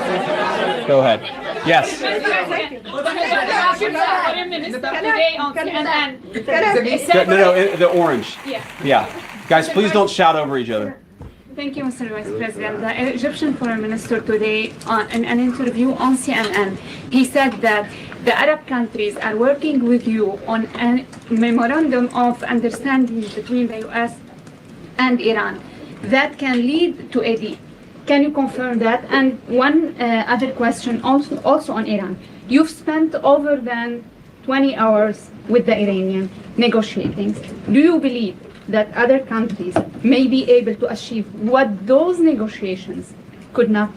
Go ahead. Yes. No, the orange. Yeah. Guys, please don't shout over each other. Thank you, Mr. Vice President. The Egyptian Foreign Minister today, in an interview on CNN, he said that the Arab countries are working with you on a memorandum of understanding between the U.S. and Iran that can lead to a deal. Can you confirm that? And one other question also on Iran. You've spent over than 20 hours with the Iranian negotiating. Do you believe that other countries may be able to achieve what those negotiations could not?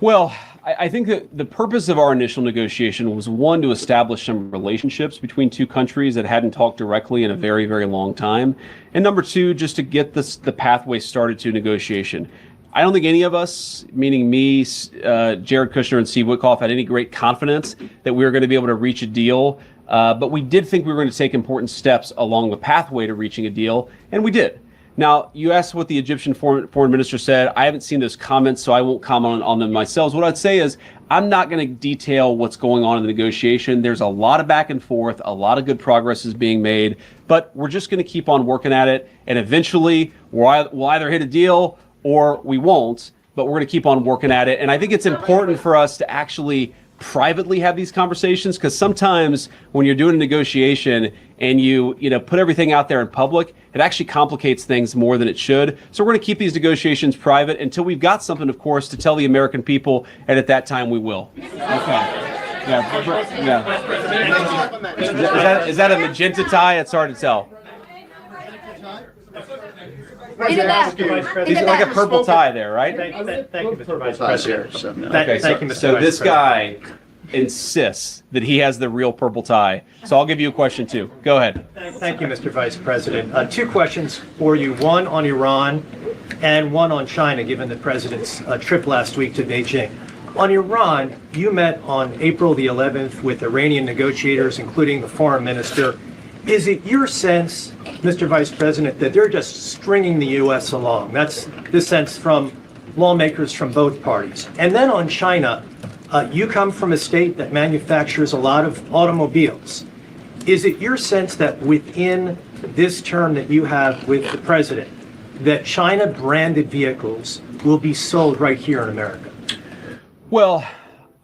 Well, I think that the purpose of our initial negotiation was, one, to establish some relationships between two countries that hadn't talked directly in a very, very long time. And number two, just to get the pathway started to negotiation. I don't think any of us, meaning me, Jared Kushner, and Steve Witkoff, had any great confidence that we were going to be able to reach a deal. But we did think we were going to take important steps along the pathway to reaching a deal, and we did. Now, you asked what the Egyptian foreign minister said. I haven't seen those comments, so I won't comment on them myself. What I'd say is I'm not going to detail what's going on in the negotiation. There's a lot of back and forth. A lot of good progress is being made, but we're just going to keep on working at it, and eventually we'll either hit a deal or we won't, but we're going to keep on working at it. And I think it's important for us to actually privately have these conversations, because sometimes when you're doing a negotiation and you put everything out there in public, it actually complicates things more than it should. So we're going to keep these negotiations private until we've got something, of course, to tell the American people, and at that time we will. Okay. Yeah. Is that a magenta tie? It's hard to tell. He's like a purple tie there, right? Thank you, Mr. Vice President. Okay, so this guy insists that he has the real purple tie. So I'll give you a question too. Go ahead. Thank you, Mr. Vice President. Two questions for you, one on Iran and one on China, given the president's trip last week to Beijing. On Iran, you met on April the 11th with Iranian negotiators, including the foreign minister. Is it your sense, Mr. Vice President, that they're just stringing the U.S. along? That's the sense from lawmakers from both parties. And then on China, you come from a state that manufactures a lot of automobiles. Is it your sense that within this term that you have with the president, that China-branded vehicles will be sold right here in America? Well,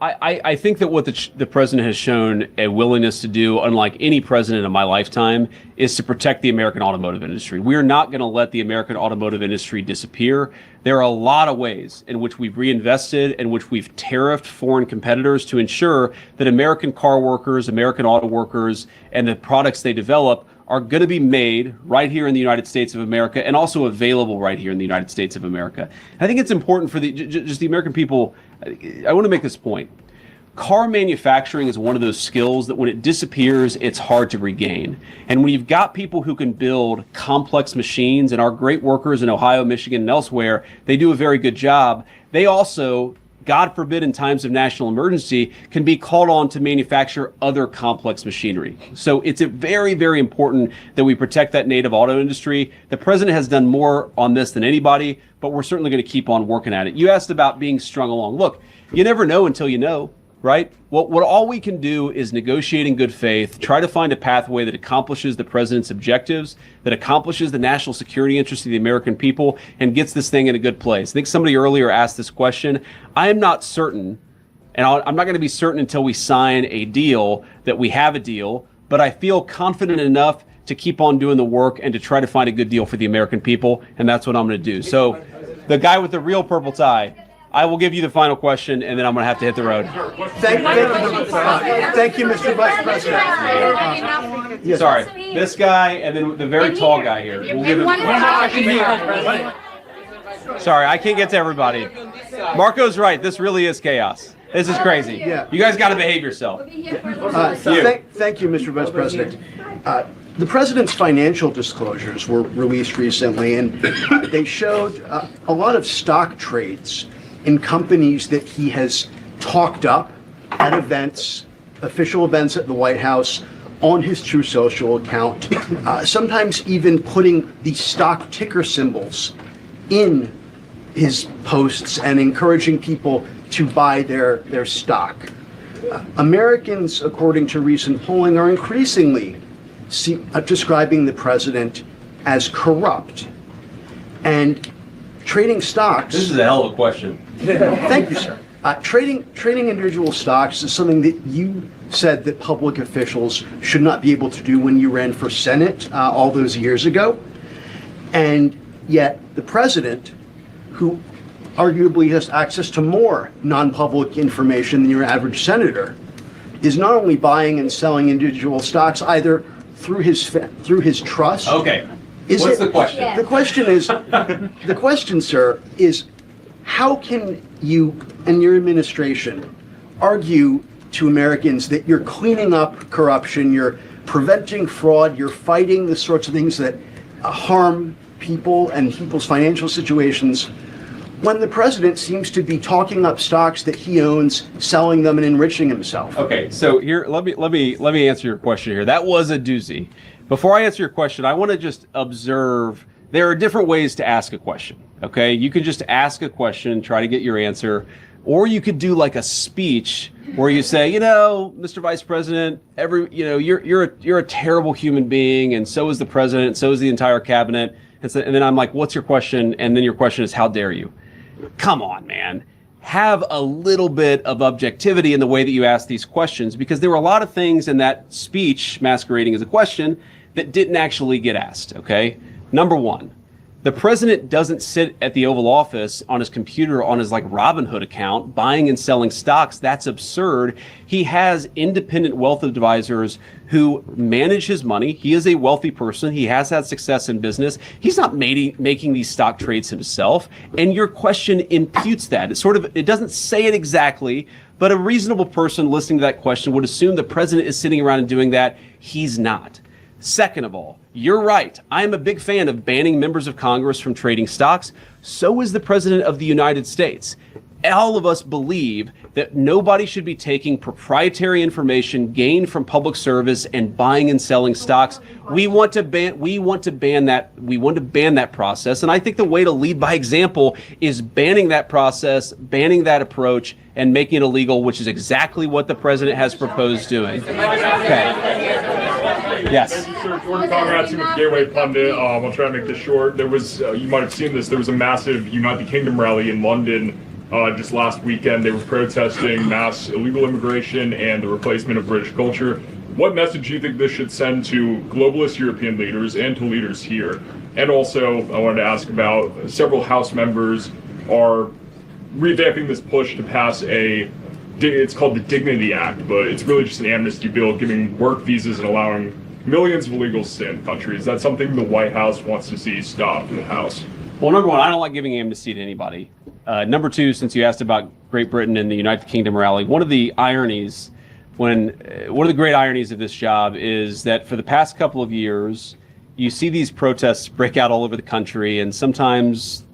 I think that what the president has shown a willingness to do, unlike any president in my lifetime, is to protect the American automotive industry. We are not going to let the American automotive industry disappear. There are a lot of ways in which we've reinvested, in which we've tariffed foreign competitors to ensure that American car workers, American auto workers, and the products they develop are going to be made right here in the United States of America, and also available right here in the United States of America. I think it's important for just the American people. I want to make this point. Car manufacturing is one of those skills that when it disappears, it's hard to regain. And when you've got people who can build complex machines, and our great workers in Ohio, Michigan, and elsewhere, they do a very good job. They also, God forbid, in times of national emergency, can be called on to manufacture other complex machinery. So it's very, very important that we protect that native auto industry. The president has done more on this than anybody, but we're certainly going to keep on working at it. You asked about being strung along. Look, you never know until you know, right? What all we can do is negotiate in good faith, try to find a pathway that accomplishes the president's objectives, that accomplishes the national security interests of the American people, and gets this thing in a good place. I think somebody earlier asked this question. I am not certain, and I'm not going to be certain until we sign a deal, that we have a deal, but I feel confident enough to keep on doing the work and to try to find a good deal for the American people, and that's what I'm going to do. So the guy with the real purple tie, I will give you the final question, and then I'm going to have to hit the road. Thank you, Mr. Vice President. Sorry, this guy, and then the very tall guy here. We'll give him Sorry, I can't get to everybody. Marco's right. This really is chaos. This is crazy. You guys got to behave yourself. Thank you, Mr. Vice President. The president's financial disclosures were released recently, and they showed a lot of stock trades in companies that he has talked up at events, official events at the White House, on his True Social account, sometimes even putting the stock ticker symbols in his posts and encouraging people to buy their stock. Americans, according to recent polling, are increasingly describing the president as corrupt. And trading stocks... This is a hell of a question. Thank you, sir. Trading individual stocks is something that you said that public officials should not be able to do when you ran for Senate all those years ago. And yet the president, who arguably has access to more non-public information than your average senator, is not only buying and selling individual stocks either through his trust. Okay. What's the question? The question is, the question, sir, is how can you and your administration argue to Americans that you're cleaning up corruption, you're preventing fraud, you're fighting the sorts of things that harm people and people's financial situations, when the president seems to be talking up stocks that he owns, selling them, and enriching himself? Okay, so here, let me answer your question here. That was a doozy. Before I answer your question, I want to just observe there are different ways to ask a question. Okay, you can just ask a question, try to get your answer, or you could do like a speech where you say, Mr. Vice President, you're a terrible human being, and so is the president, and so is the entire cabinet. And then I'm like, what's your question? And then your question is, how dare you? Come on, man. Have a little bit of objectivity in the way that you ask these questions, because there were a lot of things in that speech masquerading as a question that didn't actually get asked, okay? Number one, the president doesn't sit at the Oval Office on his computer on his Robinhood account buying and selling stocks. That's absurd. He has independent wealth advisors who manage his money. He is a wealthy person. He has had success in business. He's not making these stock trades himself. And your question imputes that. It doesn't say it exactly, but a reasonable person listening to that question would assume the president is sitting around and doing that. He's not. Second of all, you're right. I am a big fan of banning members of Congress from trading stocks. So is the President of the United States. All of us believe that nobody should be taking proprietary information gained from public service and buying and selling stocks. We want to ban that process. And I think the way to lead by example is banning that process, banning that approach, and making it illegal, which is exactly what the president has proposed doing. Okay. Yes. Sir, Jordan Conrad's with Gateway Pundit. I'll try to make this short. There was, you might have seen this, there was a massive United Kingdom rally in London just last weekend. They were protesting mass illegal immigration and the replacement of British culture. What message do you think this should send to globalist European leaders and to leaders here? And also, I wanted to ask about several House members are revamping this push to pass it's called the Dignity Act, but it's really just an amnesty bill giving work visas and allowing millions of illegals to stay in the country. Is that something the White House wants to see stopped in the House? Well, number one, I don't like giving amnesty to anybody. Number two, since you asked about Great Britain and the United Kingdom rally, one of the great ironies of this job is that for the past couple of years, you see these protests break out all over the country, and sometimes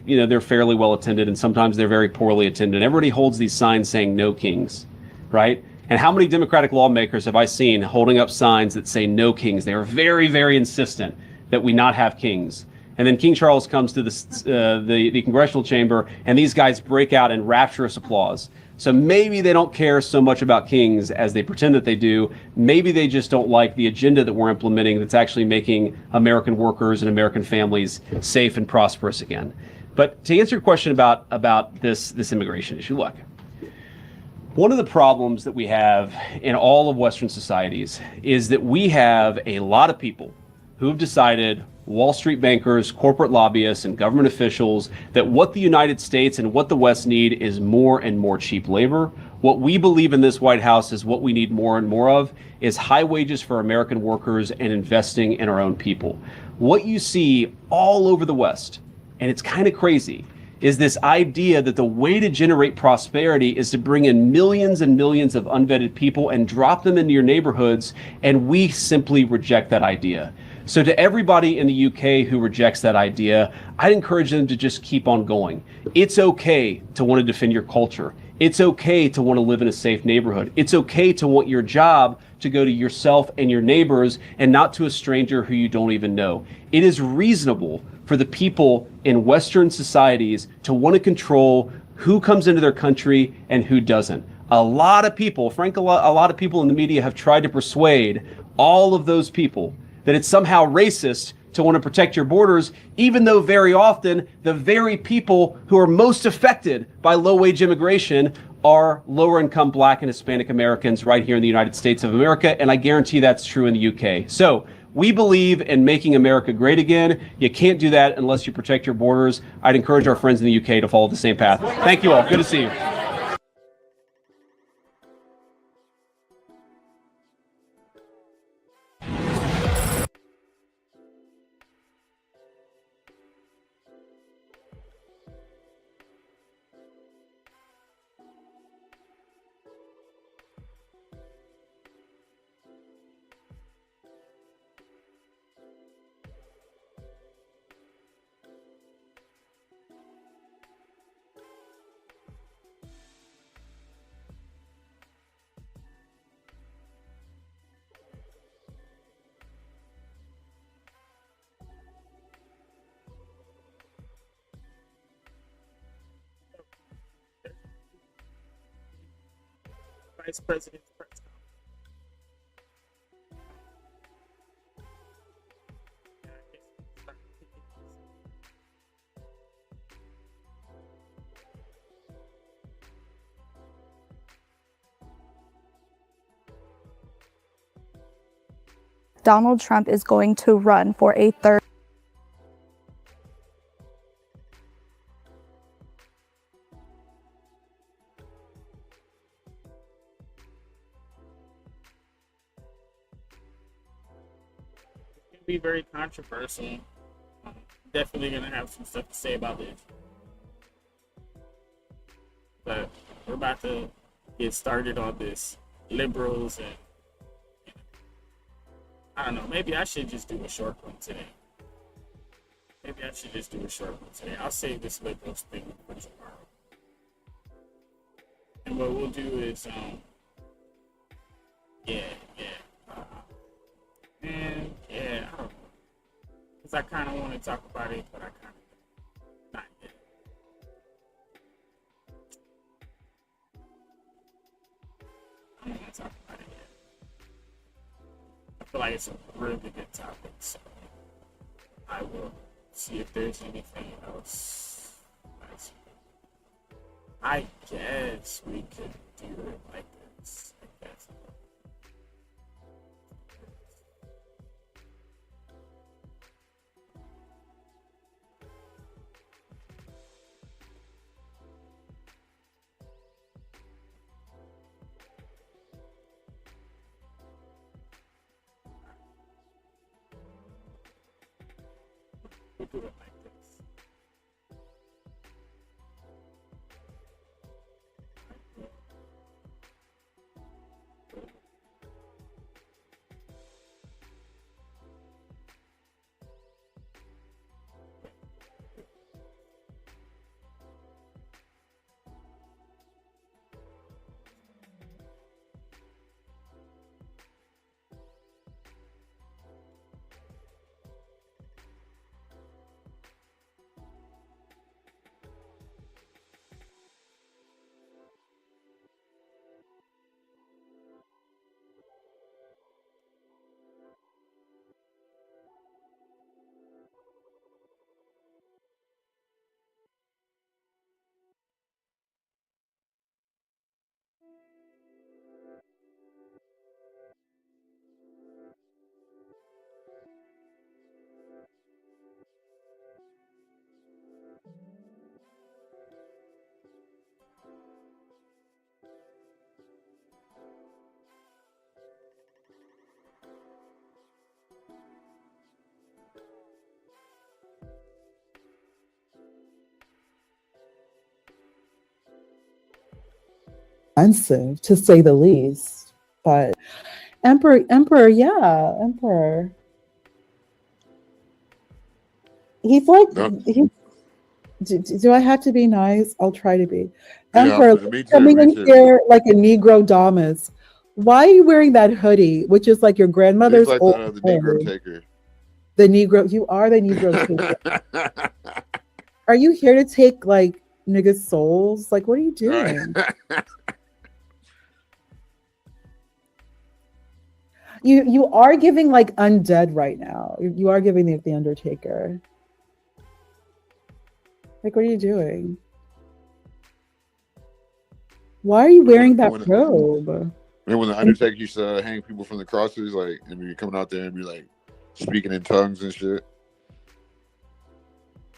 they're fairly well attended, and sometimes they're very poorly attended. Everybody holds these signs saying "No Kings," right? And how many Democratic lawmakers have I seen holding up signs that say "No Kings"? They are very, very insistent that we not have kings. And then King Charles comes to the congressional chamber, and these guys break out in rapturous applause. So maybe they don't care so much about kings as they pretend that they do. Maybe they just don't like the agenda that we're implementing that's actually making American workers and American families safe and prosperous again. But to answer your question about this immigration issue, look, one of the problems that we have in all of Western societies is that we have a lot of people who have decided, Wall Street bankers, corporate lobbyists, and government officials, that what the United States and what the West need is more and more cheap labor. What we believe in this White House is what we need more and more of is high wages for American workers and investing in our own people. What you see all over the West, and it's kind of crazy, is this idea that the way to generate prosperity is to bring in millions and millions of unvetted people and drop them into your neighborhoods, and we simply reject that idea. So to everybody in the UK who rejects that idea, I'd encourage them to just keep on going. It's okay to want to defend your culture. It's okay to want to live in a safe neighborhood. It's okay to want your job to go to yourself and your neighbors and not to a stranger who you don't even know. It is reasonable for the people in Western societies to want to control who comes into their country and who doesn't. A lot of people, frankly, a lot of people in the media have tried to persuade all of those people that it's somehow racist to want to protect your borders, even though very often the very people who are most affected by low-wage immigration are lower-income Black and Hispanic Americans right here in the United States of America, and I guarantee that's true in the UK. So we believe in making America great again. You can't do that unless you protect your borders. I'd encourage our friends in the UK to follow the same path. Thank you all. Good to see you. Vice President's press conference. Donald Trump is going to run for a third. Be very controversial. Definitely gonna have some stuff to say about this, but we're about to get started on this. Liberals and I don't know. Maybe I should just do a short one today. I'll save this liberals thing for tomorrow. And what we'll do is I don't know. Because I kind of want to talk about it, but I kind of not yet. I don't want to talk about it yet. I feel like it's a really good topic, so I will see if there's anything else. I guess we could do it like this. I guess. We'll do it like this. offensive to say the least. But Emperor, yeah, Emperor. He's like, do I have to be nice? I'll try to be. Yeah, Emperor, me too. coming Me in too. here like a Negro Damas. Why are you wearing that hoodie, which is like your He's grandmother's like old the Negro hood? taker. The Negro, you are the Negro taker. Are you here to take like niggas' souls? Like, what are you doing? You are giving like undead right now. You are giving the Undertaker. Like, what are you doing? Why are you wearing that robe? Remember when the Undertaker used to hang people from the crosses, like, and be coming out there and be like speaking in tongues and shit,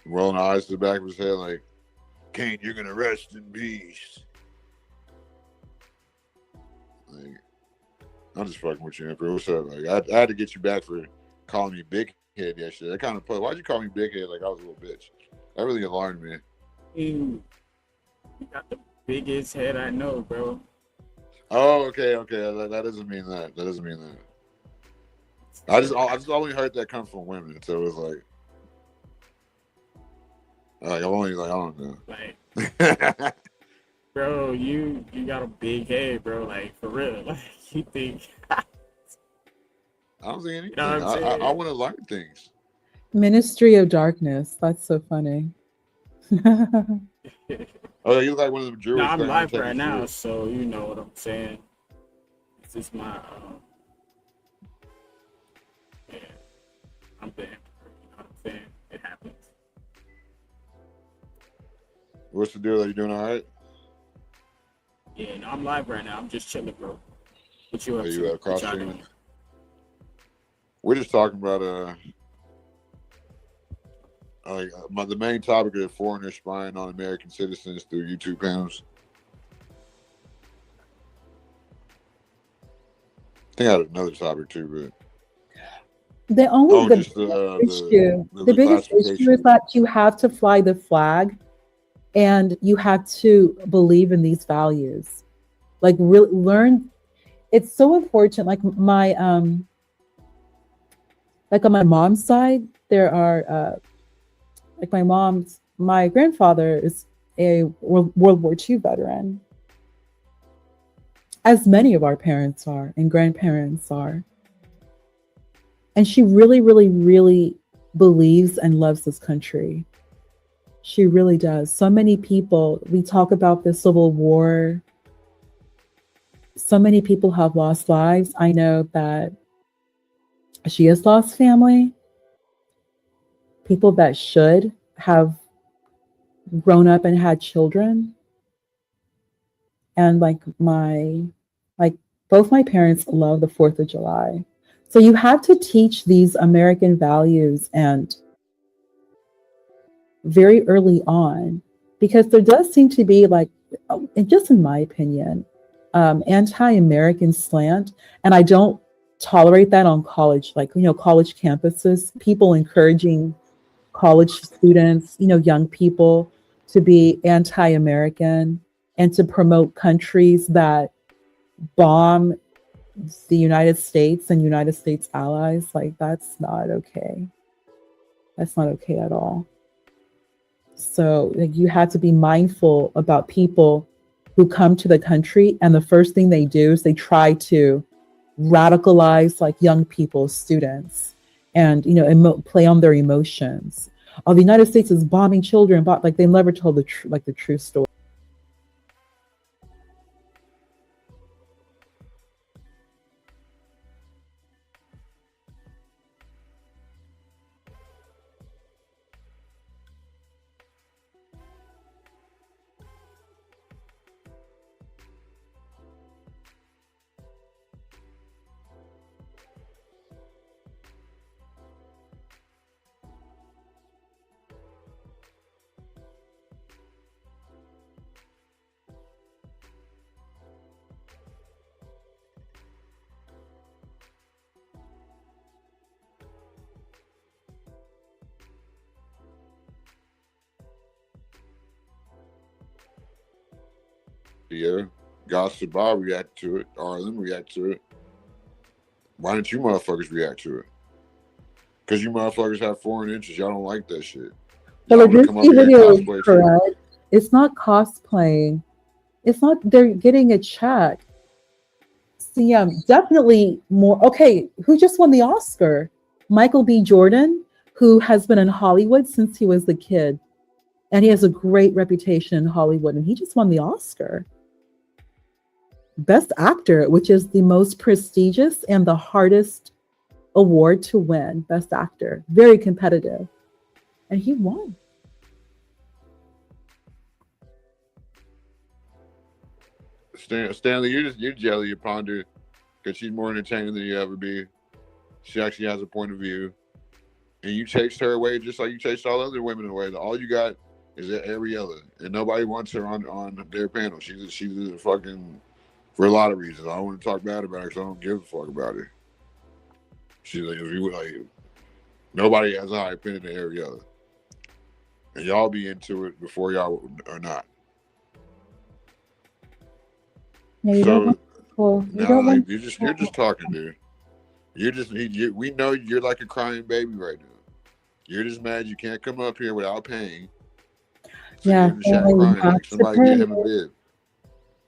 rolling eyes to the back of his head, like, "Kane, you're gonna rest in peace." Like, I'm just fucking with you, Emperor. What's up? Like, I had to get you back for calling me big head yesterday. That kind of put. Why'd you call me big head like I was a little bitch? That really alarmed me. You got the biggest head I know, bro. Oh, okay. That doesn't mean that. That doesn't mean that. I just only heard that come from women, so it was like I'm only like, I don't know. Like, bro, you got a big head, bro. Like, for real. Like, you think? I don't think anything. You know what I'm saying? I want to learn things. Ministry of Darkness. That's so funny. Oh, you look like one of them Jewish. No, I'm things live taking right now, shit. so you know what I'm saying. This is my yeah. I'm the emperor. You know what I'm saying? It happens. What's the deal? Are you doing all right? Yeah, no, I'm live right now. I'm just chilling, bro. What you up Are to? you cross What y'all streaming? doing? We're just talking about the main topic of foreigners spying on American citizens through YouTube panels. I think I had another topic too, but The just the biggest issue is that you have to fly the flag, and you have to believe in these values. Like, really learn. It's so important. Like like on my mom's side, there are like my grandfather is a World War II veteran, as many of our parents are and grandparents are. And she really, really, really believes and loves this country. She really does. So many people, we talk about the Civil War. So many people have lost lives. I know that she has lost family. People that should have grown up and had children. And like both my parents love the 4th of July. So you have to teach these American values and very early on, because there does seem to be like, and just in my opinion, anti-American slant. And I don't tolerate that on college, college campuses, people encouraging college students, young people to be anti-American and to promote countries that bomb the United States and United States allies. Like, that's not okay. That's not okay at all. So like, you have to be mindful about people who come to the country, and the first thing they do is they try to radicalize like young people, students, and play on their emotions. Oh, the United States is bombing children, but like they never told the true story. Yeah. Gossip Bob react to it. RLM react to it. Why didn't you motherfuckers react to it? Because you motherfuckers have foreign interests. Y'all don't like that shit. The Y'all want to come up Levinsky here and video is cosplay too. correct. It's not cosplaying. It's not, they're getting a check. So yeah, definitely more. Okay, who just won the Oscar? Michael B. Jordan, who has been in Hollywood since he was a kid. And he has a great reputation in Hollywood. And he just won the Oscar. Best Actor, which is the most prestigious and the hardest award to win. Best Actor. Very competitive. And he won. Stanley, you're jelly upon her because she's more entertaining than you ever be. She actually has a point of view. And you chased her away just like you chased all other women away. All you got is Ariella. And nobody wants her on their panel. She's a fucking, for a lot of reasons. I don't want to talk bad about her because I don't give a fuck about her. She's like, nobody has a high opinion of Ariella. And y'all be into it before y'all are not. Yeah, you So don't want people, you now, don't like, want you're just talking, dude. We know you're like a crying baby right now. You're just mad you can't come up here without paying. So yeah, you're in the chat family crying has like to somebody pay. get him a bib.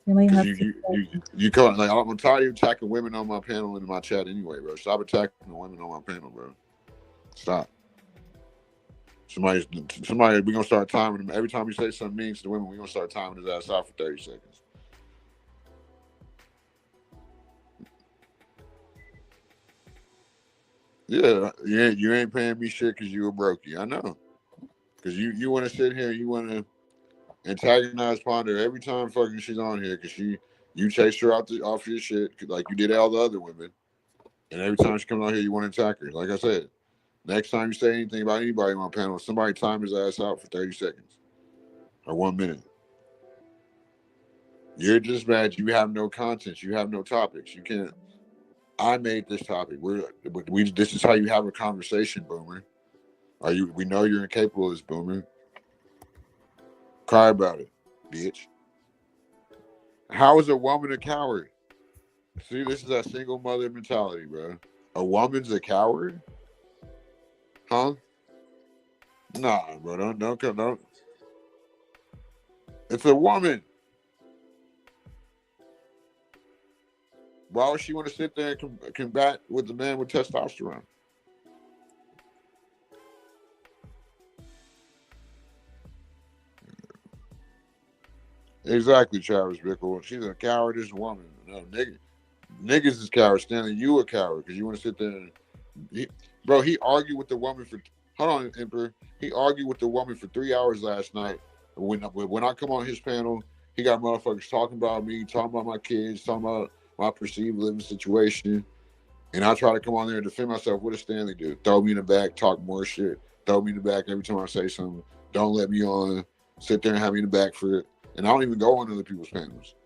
Family has Because to pay. you come like I'm tired of you attacking women on my panel and in my chat anyway, bro. Stop attacking the women on my panel, bro. Stop. Somebody, we're gonna start timing him. Every time you say something mean to the women, we're gonna start timing his ass out for 30 seconds. Yeah, you ain't paying me shit because you a brokey. I know. Because you want to sit here, you want to antagonize Ponder every time fucking she's on here because you chased her off your shit like you did all the other women. And every time she comes on here, you want to attack her. Like I said, next time you say anything about anybody on my panel, somebody time his ass out for 30 seconds or 1 minute. You're just mad you have no content. You have no topics. You can't. I made this topic. This is how you have a conversation, Boomer. We know you're incapable of this, Boomer. Cry about it, bitch. How is a woman a coward? See, this is that single mother mentality, bro. A woman's a coward? Huh? Nah, bro. Don't. It's a woman. Why would she want to sit there and combat with the man with testosterone? Exactly, Travis Bickle. She's a cowardice woman. No, niggas is cowards. Stanley, you a coward because you want to sit there and... He argued with the woman for... Hold on, Emperor. He argued with the woman for 3 hours last night. When I come on his panel, he got motherfuckers talking about me, talking about my kids, talking about my perceived living situation. And I try to come on there and defend myself. What does Stanley do? Throw me in the back, talk more shit. Throw me in the back every time I say something. Don't let me on. Sit there and have me in the back for it. And I don't even go on other people's panels.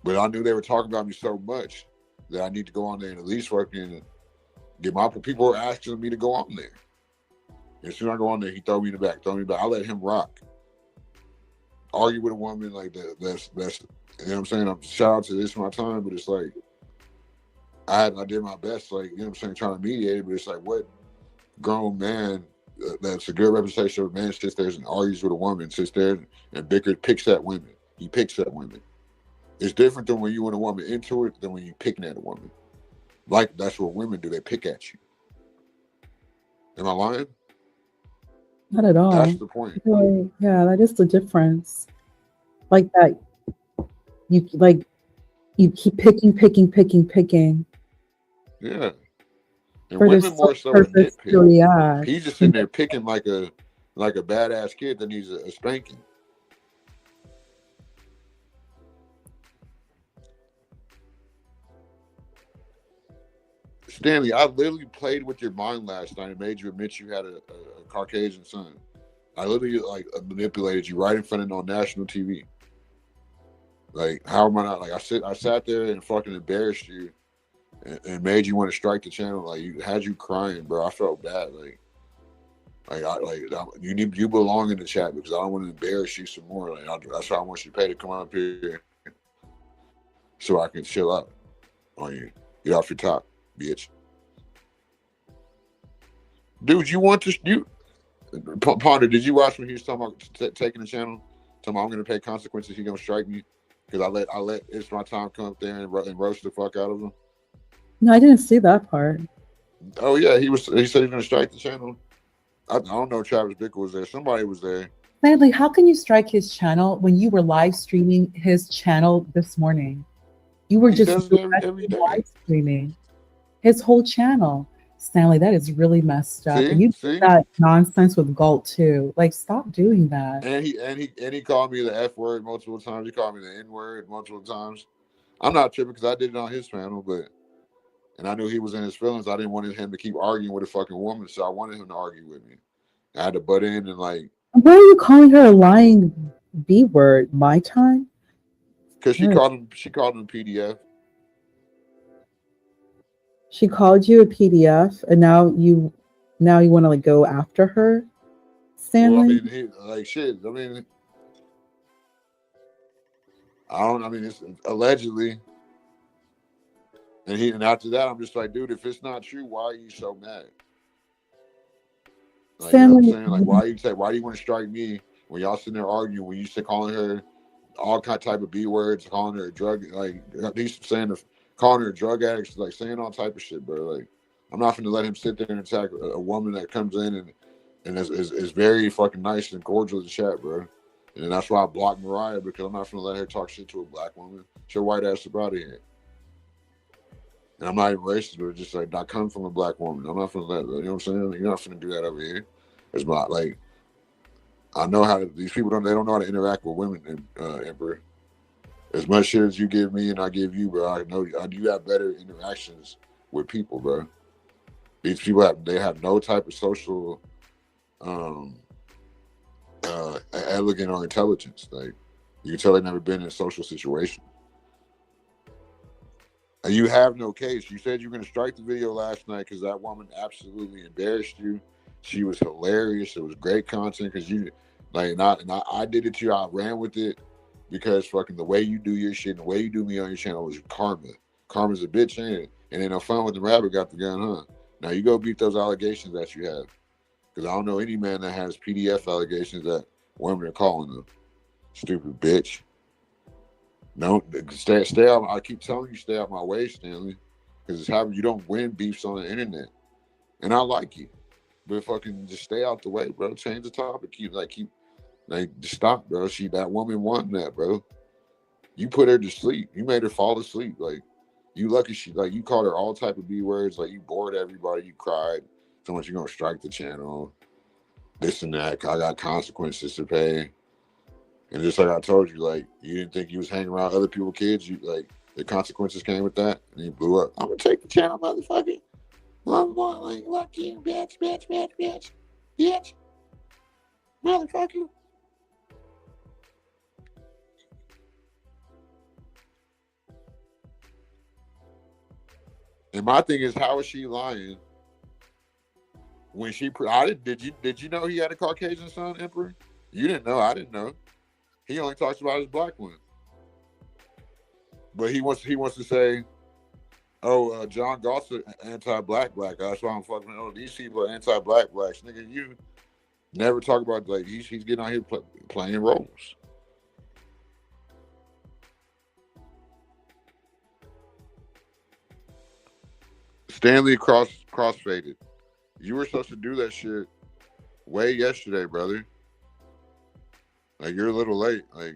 But I knew they were talking about me so much that I need to go on there and at least fucking get my people were asking me to go on there. And as soon as I go on there, he throw me in the back, I let him rock. Argue with a woman like that, that's you know what I'm saying? I'm shout out to this my time, but it's like I did my best, like, you know what I'm saying, trying to mediate it, but it's like what grown man that's a good representation of a man sits there and argues with a woman, sits there and bickers, picks at women. He picks at women. It's different than when you want a woman into it than when you picking at a woman. Like that's what women do, they pick at you. Am I lying? Not at all. That's the point. Yeah, that is the difference. Like that, you keep picking. Yeah. And For women this more so purpose to nitpick. react. He's just sitting there picking like a badass kid that needs a spanking. Stanley, I literally played with your mind last night and made you admit you had a Caucasian son. I literally manipulated you right in front of on national TV. Like, how am I not? Like, I sat there and fucking embarrassed you and made you want to strike the channel. Like, had you crying, bro. I felt bad. You belong in the chat because I don't want to embarrass you some more. Like, that's why I want you to pay to come up here so I can chill out on you. Get off your top, bitch. Dude, you want to you Ponder? Did you watch when he was talking about taking the channel? Talking about I'm gonna pay consequences. He gonna strike me because I let It's My Time come up there and roast the fuck out of him. No, I didn't see that part. Oh yeah, he said he's gonna strike the channel. I don't know if Travis Bickle was there. Somebody was there. Sadly, how can you strike his channel when you were live streaming his channel this morning? You were He just does it every day. live streaming his whole channel. Stanley, that is really messed up. And you did that nonsense with Galt too. Like, stop doing that. And he called me the F word multiple times. He called me the N word multiple times. I'm not tripping because I did it on his channel, and I knew he was in his feelings. I didn't want him to keep arguing with a fucking woman, so I wanted him to argue with me. I had to butt in and like. Why are you calling her a lying B word? My time? Because she called him PDF. She called you a PDF, and now you want to like go after her, Stanley? Well, I mean, shit. I mean, it's allegedly. And after that, I'm just like, dude, if it's not true, why are you so mad? Like, Stanley, you know what I'm saying? Like, why do you want to strike me when y'all sitting there arguing? When you sit calling her all type of B words, calling her a drug, like he's saying, calling her a drug addict, like saying all type of shit, bro. Like, I'm not gonna let him sit there and attack a woman that comes in and is very fucking nice and cordial to chat, bro. And that's why I blocked Mariah, because I'm not gonna let her talk shit to a black woman. Get your white ass about here. And I'm not even racist, but it's just like, I come from a black woman. I'm not gonna let, you know what I'm saying? You're not gonna do that over here. It's not like, I know how these people don't know how to interact with women, Emperor. As much shit as you give me and I give you, bro, I know you have better interactions with people, bro. These people have no type of social elegance or intelligence. Like, you can tell they've never been in a social situation. And you have no case. You said you were going to strike the video last night because that woman absolutely embarrassed you. She was hilarious. It was great content because you, like, I did it to you. I ran with it because fucking the way you do your shit and the way you do me on your channel was karma. Karma's a bitch, ain't it? And then no fun with the rabbit got the gun, huh? Now you go beat those allegations that you have. Because I don't know any man that has PDF allegations that women are calling them. Stupid bitch. No, stay out. I keep telling you, stay out my way, Stanley. Because it's how you don't win beefs on the internet. And I like you. But fucking just stay out the way, bro. Change the topic. Just stop, bro. That woman wanting that, bro. You put her to sleep. You made her fall asleep. Like, you lucky you called her all type of B words. Like, you bored everybody. You cried. So much you're gonna strike the channel. This and that. I got consequences to pay. And just like I told you, like, you didn't think you was hanging around other people's kids. You like the consequences came with that, and you blew up. I'm gonna take the channel, motherfucker. Like, fuck you, bitch, motherfucker. And my thing is, how is she lying when she? Did you know he had a Caucasian son, Emperor? You didn't know. I didn't know. He only talks about his black one. But he wants to say, oh, John Galt's anti-black. That's why I'm fucking. Oh, these people are anti-blacks. Nigga, you never talk about, like, he's getting out here playing roles. Stanley crossfaded. You were supposed to do that shit way yesterday, brother. Like, you're a little late. Like,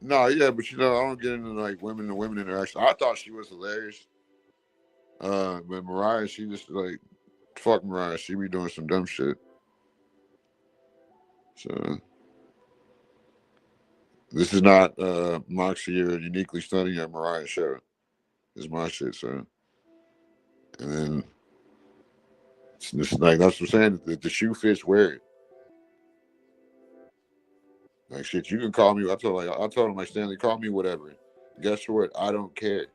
no, yeah, but I don't get into like women to women interaction. I thought she was hilarious. But Mariah, she just like, fuck Mariah. She be doing some dumb shit. So this is not Moxie or Uniquely Stunning at Mariah show. It's my shit, so. And then it's like, that's what I'm saying. If the shoe fits, wear it. Like, shit, you can call me. I told him, like, Stanley, call me whatever. Guess what? I don't care.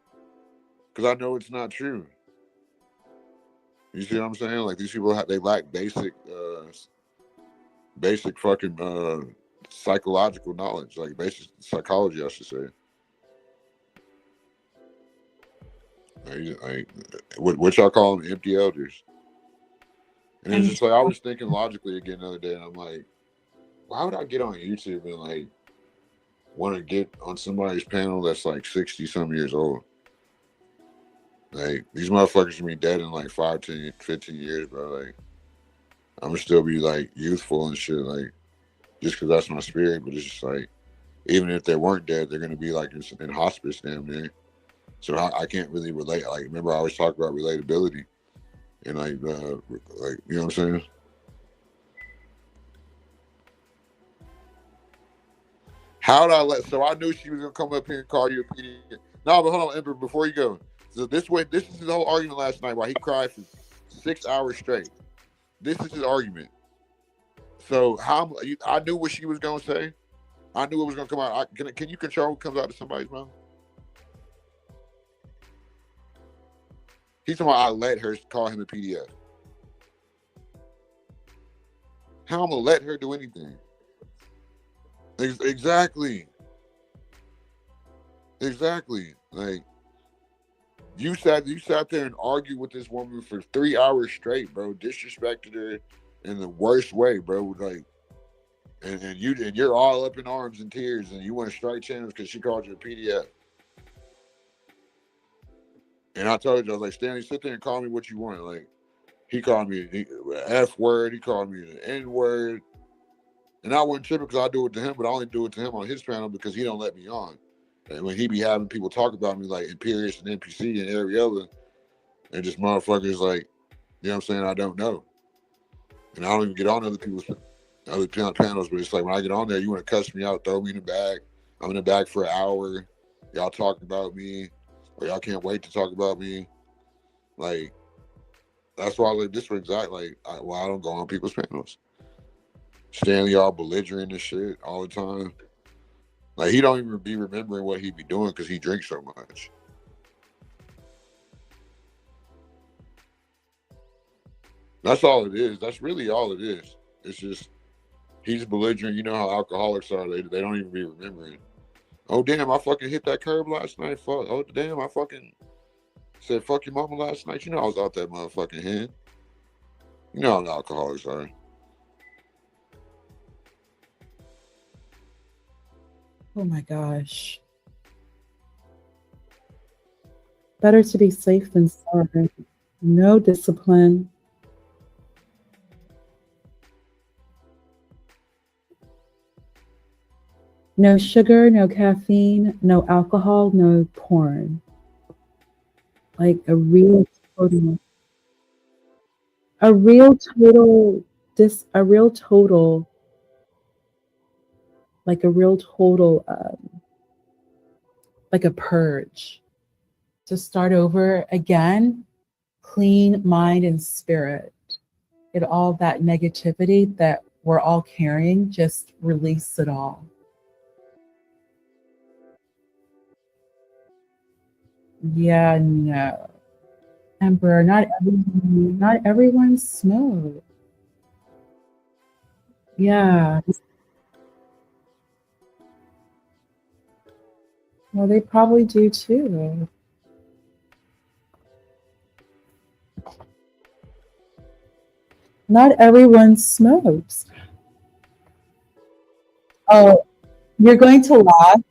Because I know it's not true. You see what I'm saying? Like these people they lack basic fucking psychological knowledge, like basic psychology, I should say. What y'all call them, empty elders. And it's just like I was thinking logically again the other day, and I'm like, why would I get on YouTube and like want to get on somebody's panel that's like 60 some years old? Like these motherfuckers gonna be dead in like 5, 10, 15 years, bro. Like I'm gonna still be like youthful and shit, like just because that's my spirit. But it's just like even if they weren't dead, they're gonna be like in hospice damn near. So I can't really relate. Like remember I always talk about relatability and like you know what I'm saying. How did I let? So I knew she was gonna come up here and call you a PD. No, but hold on, Emperor, before you go. So this is his whole argument last night. Why he cried for 6 hours straight. This is his argument. So I knew what she was gonna say. I knew it was gonna come out. Can you control what comes out of somebody's mouth? He's talking about I let her call him a PDF. How I'm gonna let her do anything? Exactly. Like you sat there and argued with this woman for 3 hours straight, bro. Disrespected her in the worst way, bro. Like, and you're all up in arms and tears, and you want to strike channels because she called you a PDF. And I told you, I was like, Stanley, sit there and call me what you want. Like, he called me the F word, he called me the N word. And I wasn't tripping because I do it to him, but I only do it to him on his panel because he don't let me on. And when he be having people talk about me like Imperious and NPC and Ariella, and just motherfuckers like, you know what I'm saying, I don't know. And I don't even get on other panels, but it's like when I get on there, you want to cuss me out, throw me in the bag. I'm in the bag for an hour. Y'all talking about me, or y'all can't wait to talk about me. Like, that's why I like this for exact. Like, I don't go on people's panels. Stanley all belligerent and shit all the time. Like, he don't even be remembering what he be doing because he drinks so much. That's all it is. That's really all it is. It's just he's belligerent. You know how alcoholics are. They don't even be remembering. Oh, damn, I fucking hit that curb last night. Fuck. Oh, damn, I fucking said fuck your mama last night. You know I was out that motherfucking hand. You know how alcoholics are. Oh my gosh. Better to be safe than sorry. No discipline. No sugar, no caffeine, no alcohol, no porn. Like a real total, like a purge. To start over again, clean mind and spirit. Get all that negativity that we're all carrying, just release it all. Yeah, no. Emperor, not everyone smokes. Yeah. Well, they probably do too. Not everyone smokes. Oh, you're going to laugh.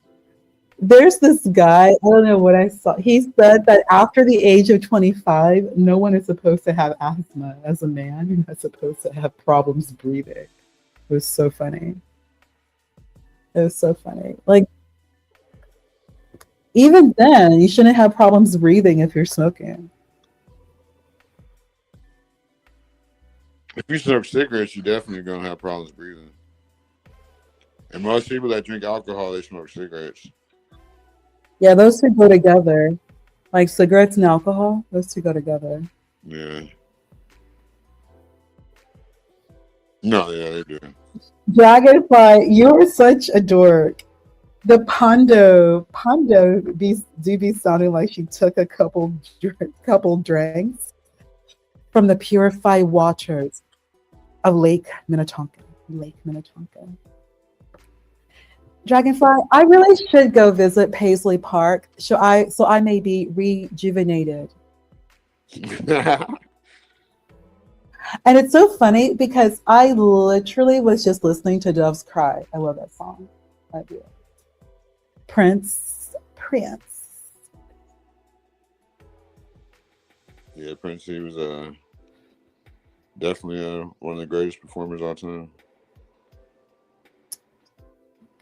There's this guy, I don't know what I saw. He said that after the age of 25, no one is supposed to have asthma. As a man, you're not supposed to have problems breathing. It was so funny. It was so funny. Like, even then, you shouldn't have problems breathing if you're smoking. If you smoke cigarettes, you're definitely going to have problems breathing. And most people that drink alcohol, they smoke cigarettes. Yeah, those two go together. Like cigarettes and alcohol, those two go together. Yeah. No, yeah, they do. Dragonfly, you're such a dork. The Pondo do be sounding like she took a couple drinks. from the purified waters of Lake Minnetonka. Lake Minnetonka. Dragonfly, I really should go visit Paisley Park. So I may be rejuvenated. And it's so funny because I literally was just listening to Doves Cry. I love that song. I do. Prince. Yeah, Prince, he was definitely one of the greatest performers of all time.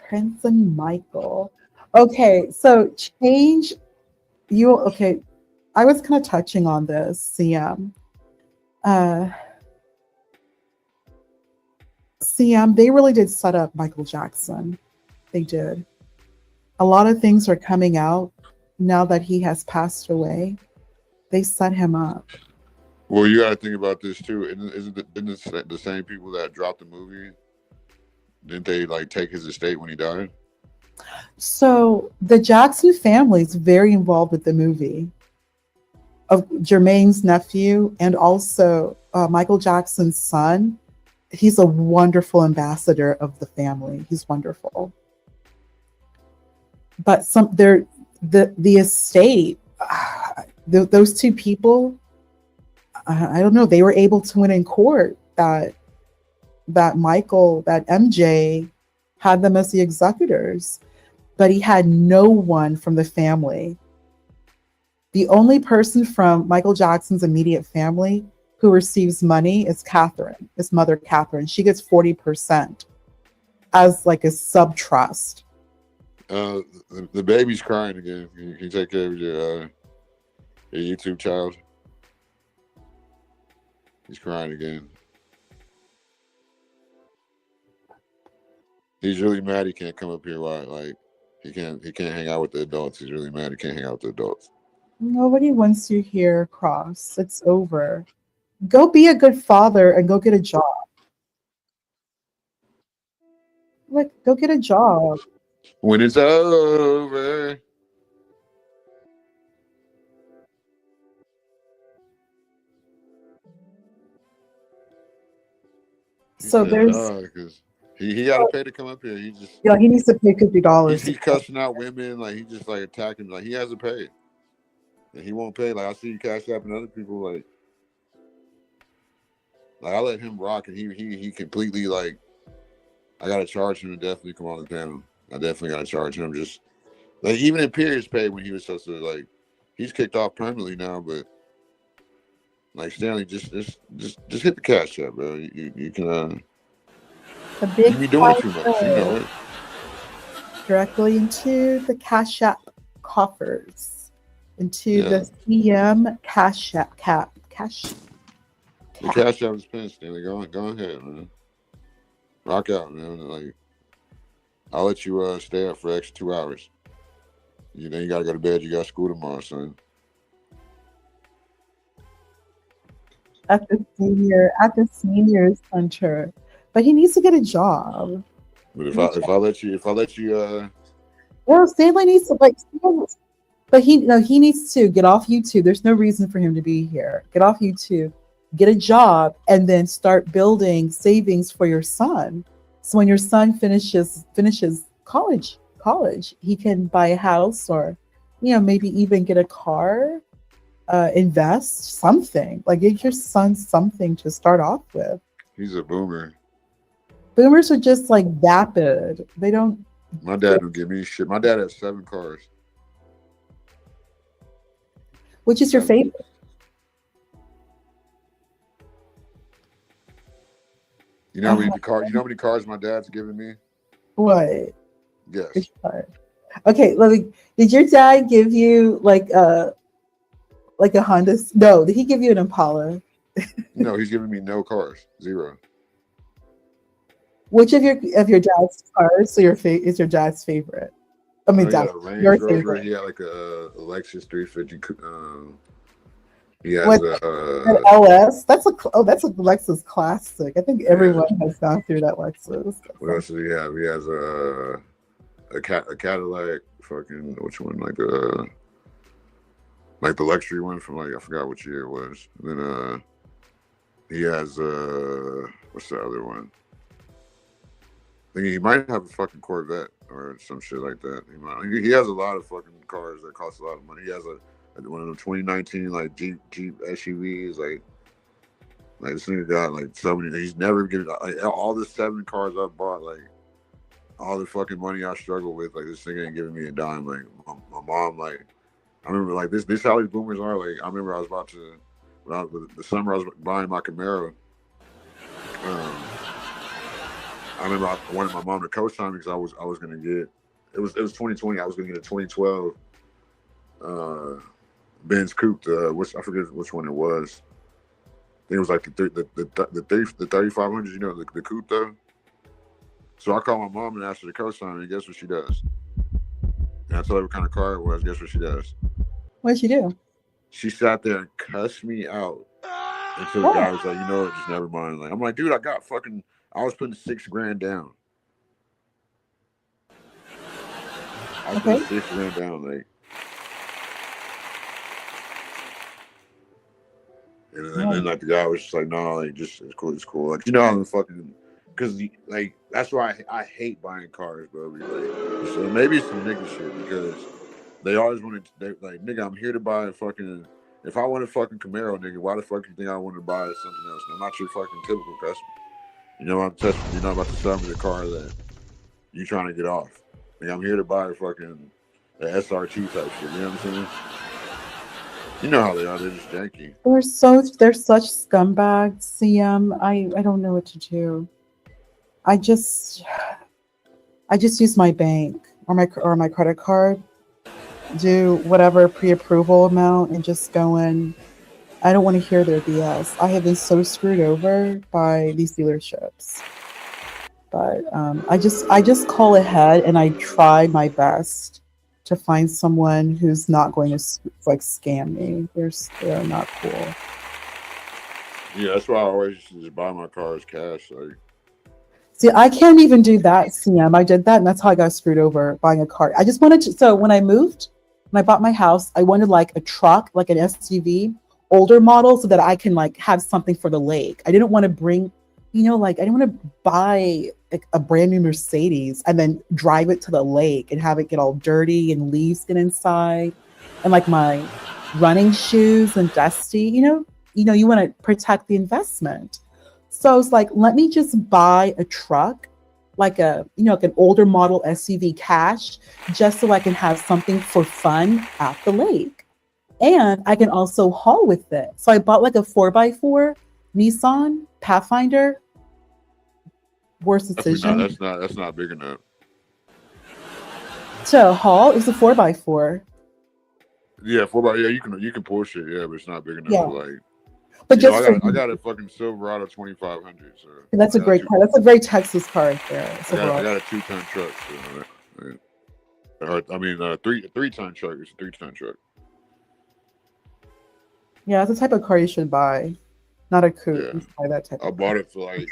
Prince and Michael. Okay, so okay. I was kind of touching on this, CM. CM, they really did set up Michael Jackson. They did. A lot of things are coming out now that he has passed away. They set him up. Well, you got to think about this too. Isn't it the same people that dropped the movie? Didn't they like take his estate when he died? So the Jackson family is very involved with the movie. Of Jermaine's nephew and also Michael Jackson's son. He's a wonderful ambassador of the family. He's wonderful. But the estate, those two people, I don't know. They were able to win in court that Michael, that MJ had them as the executors, but he had no one from the family. The only person from Michael Jackson's immediate family who receives money is Catherine, his mother, Catherine. She gets 40% as like a sub trust. The baby's crying again. Can you take care of your YouTube child? He's crying again. He's really mad he can't come up here. Why? Like he can't hang out with the adults. He's really mad he can't hang out with the adults. Nobody wants you here, Cross. It's over. Go be a good father and go get a job. Like, go get a job. When it's over. So there's because he got to pay to come up here. He just he needs to pay $50. He's cussing out women, like he just like attacking, like he has to pay, and he won't pay. Like I see you Cash App and other people like I let him rock, and he completely like I gotta charge him to definitely come on the panel. I definitely gotta charge him. Just like even in Periods Pay when he was supposed to like he's kicked off permanently now, but like Stanley, just hit the Cash App, bro. You can a big you be doing too much, you know it. Directly into the Cash App coffers, into the CM Cash App cash. The Cash App is pinned, Stanley. Go ahead, man. Rock out, man. Like I'll let you stay up for extra 2 hours. You gotta go to bed. You got school tomorrow, son. At the seniors hunter, but he needs to get a job. But if I let you, well, Stanley needs to but he needs to get off YouTube. There's no reason for him to be here. Get off YouTube, get a job, and then start building savings for your son. So when your son finishes college, he can buy a house or, maybe even get a car. Invest something, like get your son something to start off with. He's a boomer. Boomers are just like vapid. They don't. My dad don't give me shit. My dad has 7 cars. Which is your favorite? You know how many cars my dad's giving me? What? Yes. Which car? Okay, did your dad give you like a Honda? No, did he give you an Impala? No, he's giving me no cars. 0. Which of your dad's cars is your dad's favorite? I mean, your favorite. He had like a Lexus 350. He has an LS. That's a Lexus classic. I think everyone has gone through that Lexus. What else does he have? He has a Cadillac. Fucking which one? Like the luxury one from I forgot which year it was. And then He has what's the other one? I think he might have a fucking Corvette or some shit like that. He has a lot of fucking cars that cost a lot of money. He has one of the 2019 like Jeep SUVs. Like this nigga got like so many. He's never given like all the 7 cars I bought. Like all the fucking money I struggle with. Like this nigga ain't giving me a dime. Like my mom. Like I remember like this how these boomers are. Like I remember I was about to the summer I was buying my Camaro. I remember I wanted my mom to co-sign because I was gonna get it was 2020. I was gonna get a 2012 Benz Coupe. I forget which one it was. I think it was like the 3500. You know the Coupe though. So I called my mom and asked her to co-sign, and guess what she does? And I told her what kind of car it was. Guess what she does? What did she do? She sat there and cussed me out until the guy was like, you know what, just never mind. Like I'm like, dude, I was putting $6,000 down. I was putting $6,000 down, like. And then like the guy was just like, no, like just it's cool. Like you know how the fucking because like that's why I hate buying cars, bro. Like, so maybe it's some nigga shit because they always wanted like nigga, I'm here to buy a fucking. If I want a fucking Camaro, nigga, why the fuck you think I want to buy something else? I'm not your fucking typical customer. You know you're not about to sell me the car that you trying to get off. Like, I'm here to buy a fucking SRT type shit. You know what I'm saying? You know how they are. They're just janky. They're such scumbags, CM. I don't know what to do. I just use my bank or my credit card, do whatever pre-approval amount, and just go in. I don't want to hear their BS. I have been so screwed over by these dealerships. But I just call ahead and I try my best to find someone who's not going to like scam me. They're not cool. Yeah, that's why I always just buy my cars cash. Like, see, I can't even do that, CM. I did that, and that's how I got screwed over buying a car. I just wanted to. So when I bought my house, I wanted like a truck, like an SUV, older model, so that I can like have something for the lake. I didn't want to bring, like I didn't want to buy like a brand new Mercedes and then drive it to the lake and have it get all dirty and leaves get inside, and like my running shoes and dusty. You want to protect the investment. So I was like, let me just buy a truck, like like an older model SUV cash, just so I can have something for fun at the lake. And I can also haul with it. So I bought like a 4x4 Nissan Pathfinder. Worst decision. That's not big enough. To haul, it was a 4x4. Yeah, 4x. Yeah, you can push it. Yeah, but it's not big enough. Yeah. Like, but just I got a fucking Silverado 2500. So that's a great car. That's a very Texas car right there. I got a 2-ton truck. So, I mean, a 3-ton truck. It's a 3-ton truck. Yeah, it's the type of car you should buy, not a coupe. Yeah. You should buy that type. I bought it for like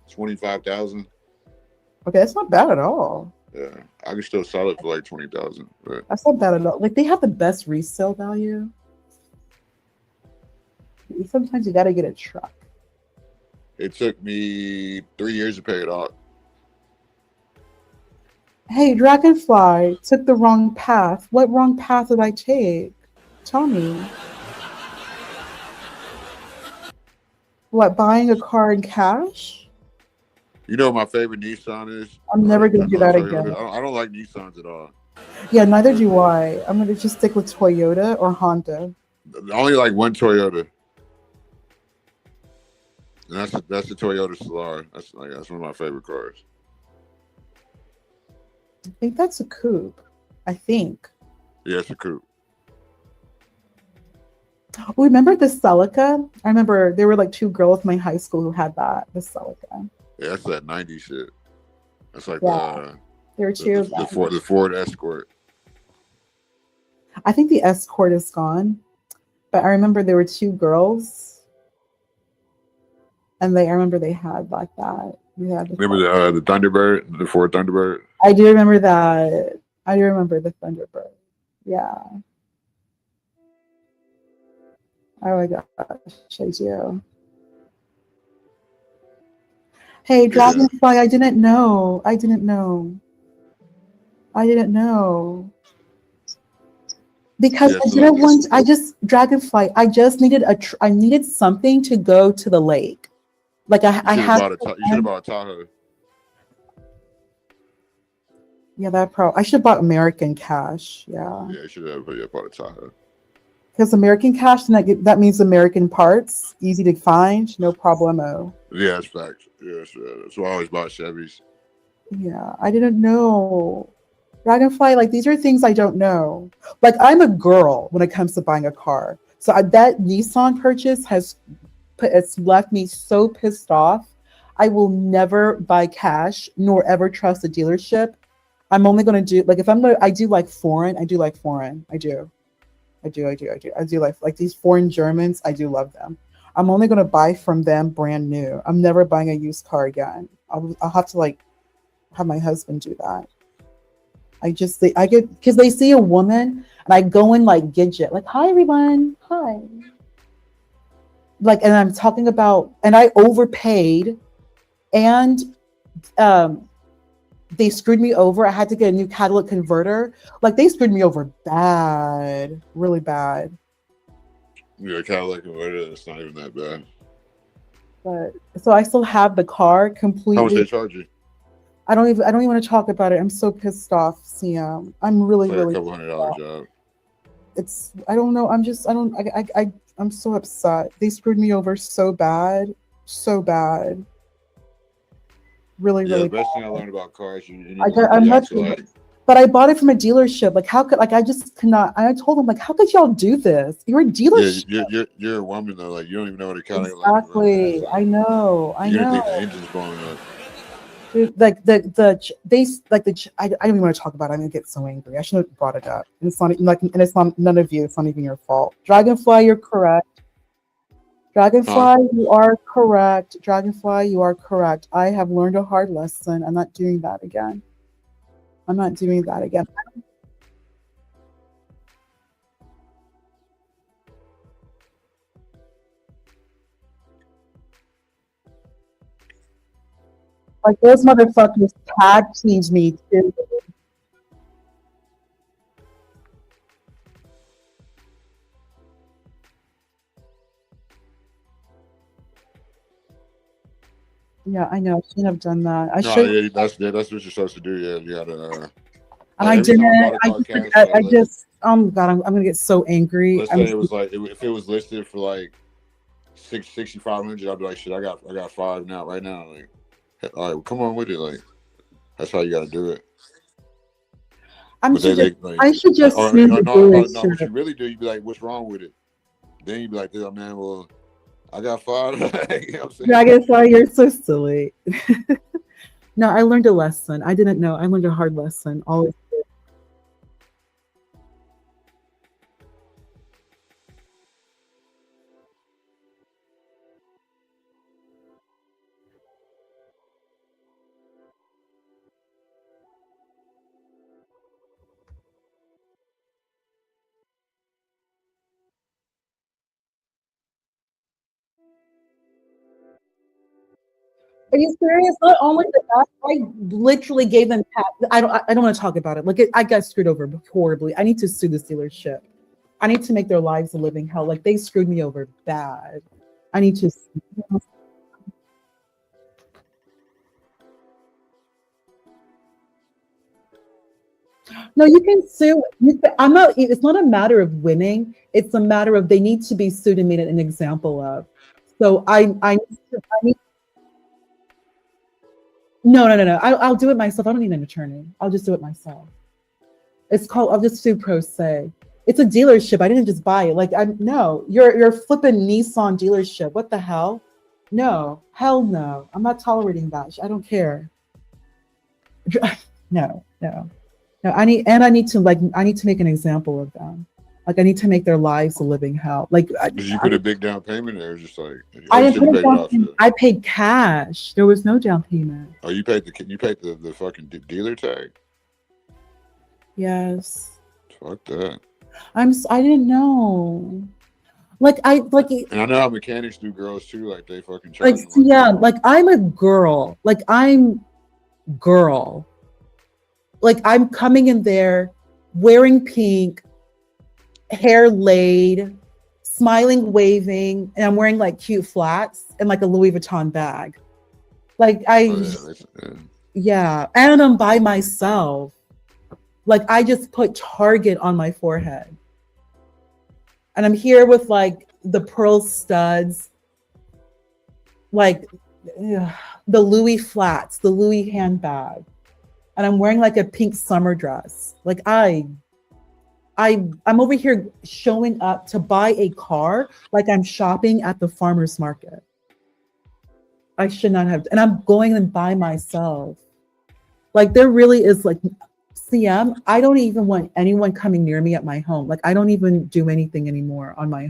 25,000. Okay, that's not bad at all. Yeah, I can still sell it for like 20,000. But That's not bad at all. Like they have the best resale value. Sometimes you got to get a truck. It took me 3 years to pay it off. Hey, Dragonfly took the wrong path. What wrong path did I take? Tell me. What, buying a car in cash? You know what my favorite Nissan is? I'm never going to do that again. I don't like Nissans at all. Yeah, neither do I. I'm going to just stick with Toyota or Honda. I only like one Toyota. And that's the Toyota Solar. That's one of my favorite cars. I think that's a coupe. I think. Yeah, it's a coupe. Remember the Celica? I remember there were like 2 girls in my high school who had that, the Celica. Yeah, that's that 90s shit. That's like there were 2 the Ford Escort. I think the Escort is gone, but I remember there were 2 girls, and I remember they had like that. Remember the Thunderbird, the Ford Thunderbird? I do remember that. I do remember the Thunderbird. Yeah. Oh my gosh, I do. Hey, Dragonfly, I didn't know. I didn't know. I didn't know. Because I didn't want, I just, Dragonfly, I just needed I needed something to go to the lake. Like I had. You should have bought a Tahoe. Yeah, I should have bought American Cash. Yeah. Yeah, you should have bought a Tahoe. Because American Cash, then that means American parts, easy to find, no problemo. Yeah, that's facts. Yeah, so I always bought Chevys. Yeah, I didn't know. Dragonfly, like these are things I don't know. Like I'm a girl when it comes to buying a car. So that Nissan purchase it's left me so pissed off. I will never buy cash nor ever trust a dealership. I'm only going to do like I do like foreign. I do like foreign. I do like these foreign Germans. I do love them. I'm only going to buy from them brand new. I'm never buying a used car again. I'll have to like have my husband do that. I get because they see a woman and I go in like Gidget, like, hi everyone, hi. Like, and I'm talking about, and I overpaid and they screwed me over. I had to get a new catalytic converter. Like they screwed me over bad, really bad. Yeah, catalytic converter, it's not even that bad. But so I still have the car completely. How much they charge you? I don't even want to talk about it. I'm so pissed off, CM. I'm really, Like really. a couple $100 job. I don't know. I'm so upset. They screwed me over so bad, so bad. Really, Yeah, really. the best bad. thing I learned about cars, But I bought it from a dealership. Like how could I just cannot? I told them like, how could y'all do this? You're a dealership. Yeah, you're a woman though. Like you don't even know what a catalytic. Exactly. I know. You're gonna think the engine's blowing up. Dude, I don't even want to talk about it. I'm gonna get so angry. I shouldn't have brought it up. And it's not like, and it's not none of you. It's not even your fault. Dragonfly, you're correct. Dragonfly, you are correct. Dragonfly, you are correct. I have learned a hard lesson. I'm not doing that again. I'm not doing that again. Like those motherfuckers tag teamed me too. Yeah, I know. I shouldn't have done that. I should. Yeah, that's what you're supposed to do. Yeah, you gotta. And I didn't. I just. Oh God, I'm gonna get so angry. Let's say it was like if it was listed for like $6,500, I'd be like, shit, I got 5 now, right now. Like, all right, well, come on with it. Like, that's how you got to do it. I should just no, what you really do, you'd be like, what's wrong with it? Then you'd be like, oh, man, well, I got 5. You know what I'm saying? Dragonfly, you're so silly. No, I learned a lesson. I didn't know. I learned a hard lesson. Always. Are you serious? Not only that, I literally gave them. I don't want to talk about it. Like I got screwed over horribly. I need to sue this dealership. I need to make their lives a living hell. Like they screwed me over bad. I need to. No, you can sue. I'm not. It's not a matter of winning. It's a matter of they need to be sued and made an example of. So I need. No. I'll do it myself. I don't need an attorney. I'll just do it myself. It's called. I'll just sue pro se. It's a dealership. I didn't just buy it. Like no. You're a flipping Nissan dealership. What the hell? No. Hell no. I'm not tolerating that. I don't care. No. I need to make an example of them. Like I need to make their lives a living hell. Like did you put a big down payment or just like I didn't put a down payment. I paid cash. There was no down payment. Oh, you paid the fucking dealer tag? Yes. Fuck that. I didn't know. Like And I know how mechanics do girls too. Like they fucking charge like them like yeah, like I'm a girl. Like I'm girl. Like I'm coming in there wearing pink, hair laid, smiling, waving, and I'm wearing like cute flats and like a Louis Vuitton bag. Like yeah, and I'm by myself. Like I just put Target on my forehead. And I'm here with like the pearl studs, like ugh, the Louis flats, the Louis handbag. And I'm wearing like a pink summer dress. Like I'm over here showing up to buy a car like I'm shopping at the farmer's market. I should not have, and I'm going in by myself. Like there really is like CM, I don't even want anyone coming near me at my home. Like I don't even do anything anymore at my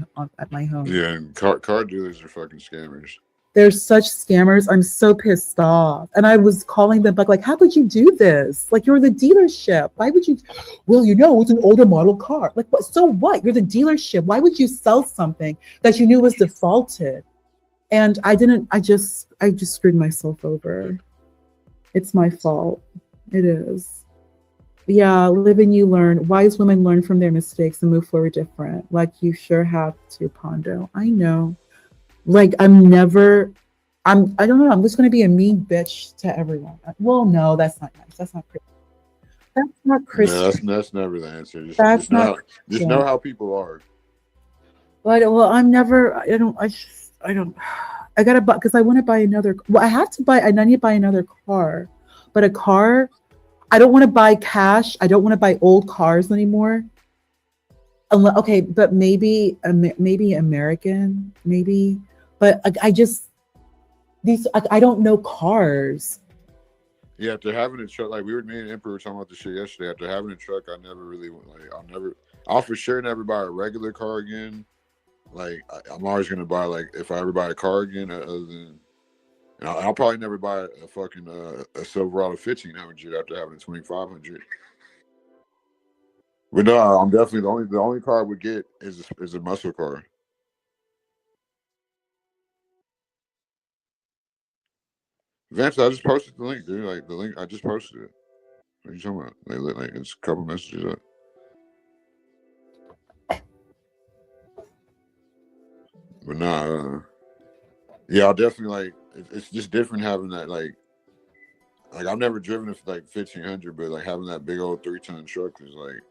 home. yeah, and car dealers are fucking scammers. They're such scammers. I'm so pissed off. And I was calling them back, like, how could you do this? Like, you're the dealership. Why would you? Well, you know, it's an older model car. Like, what? So what? You're the dealership. Why would you sell something that you knew was defaulted? And I just screwed myself over. It's my fault. It is. Yeah, live and you learn. Wise women learn from their mistakes and move forward different. Like you sure have to, Pondo. I know. Like I don't know. I'm just gonna be a mean bitch to everyone. Well, no, that's not nice. That's not Christian. That's not Christian. No, that's never the answer. Just know how people are. But well, I'm never. I don't. I gotta buy because I want to buy another. Well, I need to buy another car, but a car. I don't want to buy cash. I don't want to buy old cars anymore. Okay, but maybe American, maybe. But I don't know cars. Yeah, after having a truck, like me and Emperor were talking about this shit yesterday. After having a truck, I never really I'll for sure never buy a regular car again. Like I'm always gonna buy if I ever buy a car again, other than, and I'll probably never buy a fucking a Silverado 1500 after having a 2500. But no, I'm definitely the only car I would get is a muscle car. Vance, I just posted the link, dude. Like the link, I just posted it. What are you talking about? Like it's a couple messages up. But nah, yeah, I'll definitely it's just different having that like I've never driven it for 1500, but like having that big old 3-ton truck is like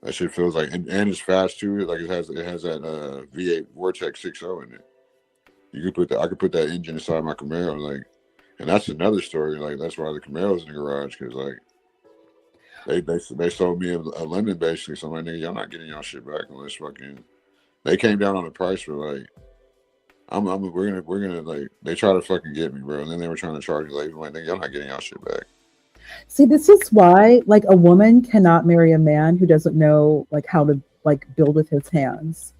that shit feels like and it's fast too. Like it has that V8 Vortex 6.0 in it. I could put that engine inside my Camaro, and that's another story. Like that's why the Camaro's in the garage, because they sold me a lemon basically. So I'm like, nigga, y'all not getting y'all shit back unless fucking they came down on the price for we're gonna they try to fucking get me, bro. And then they were trying to charge me late. I'm like, nigga, y'all not getting y'all shit back. See, this is why a woman cannot marry a man who doesn't know how to build with his hands.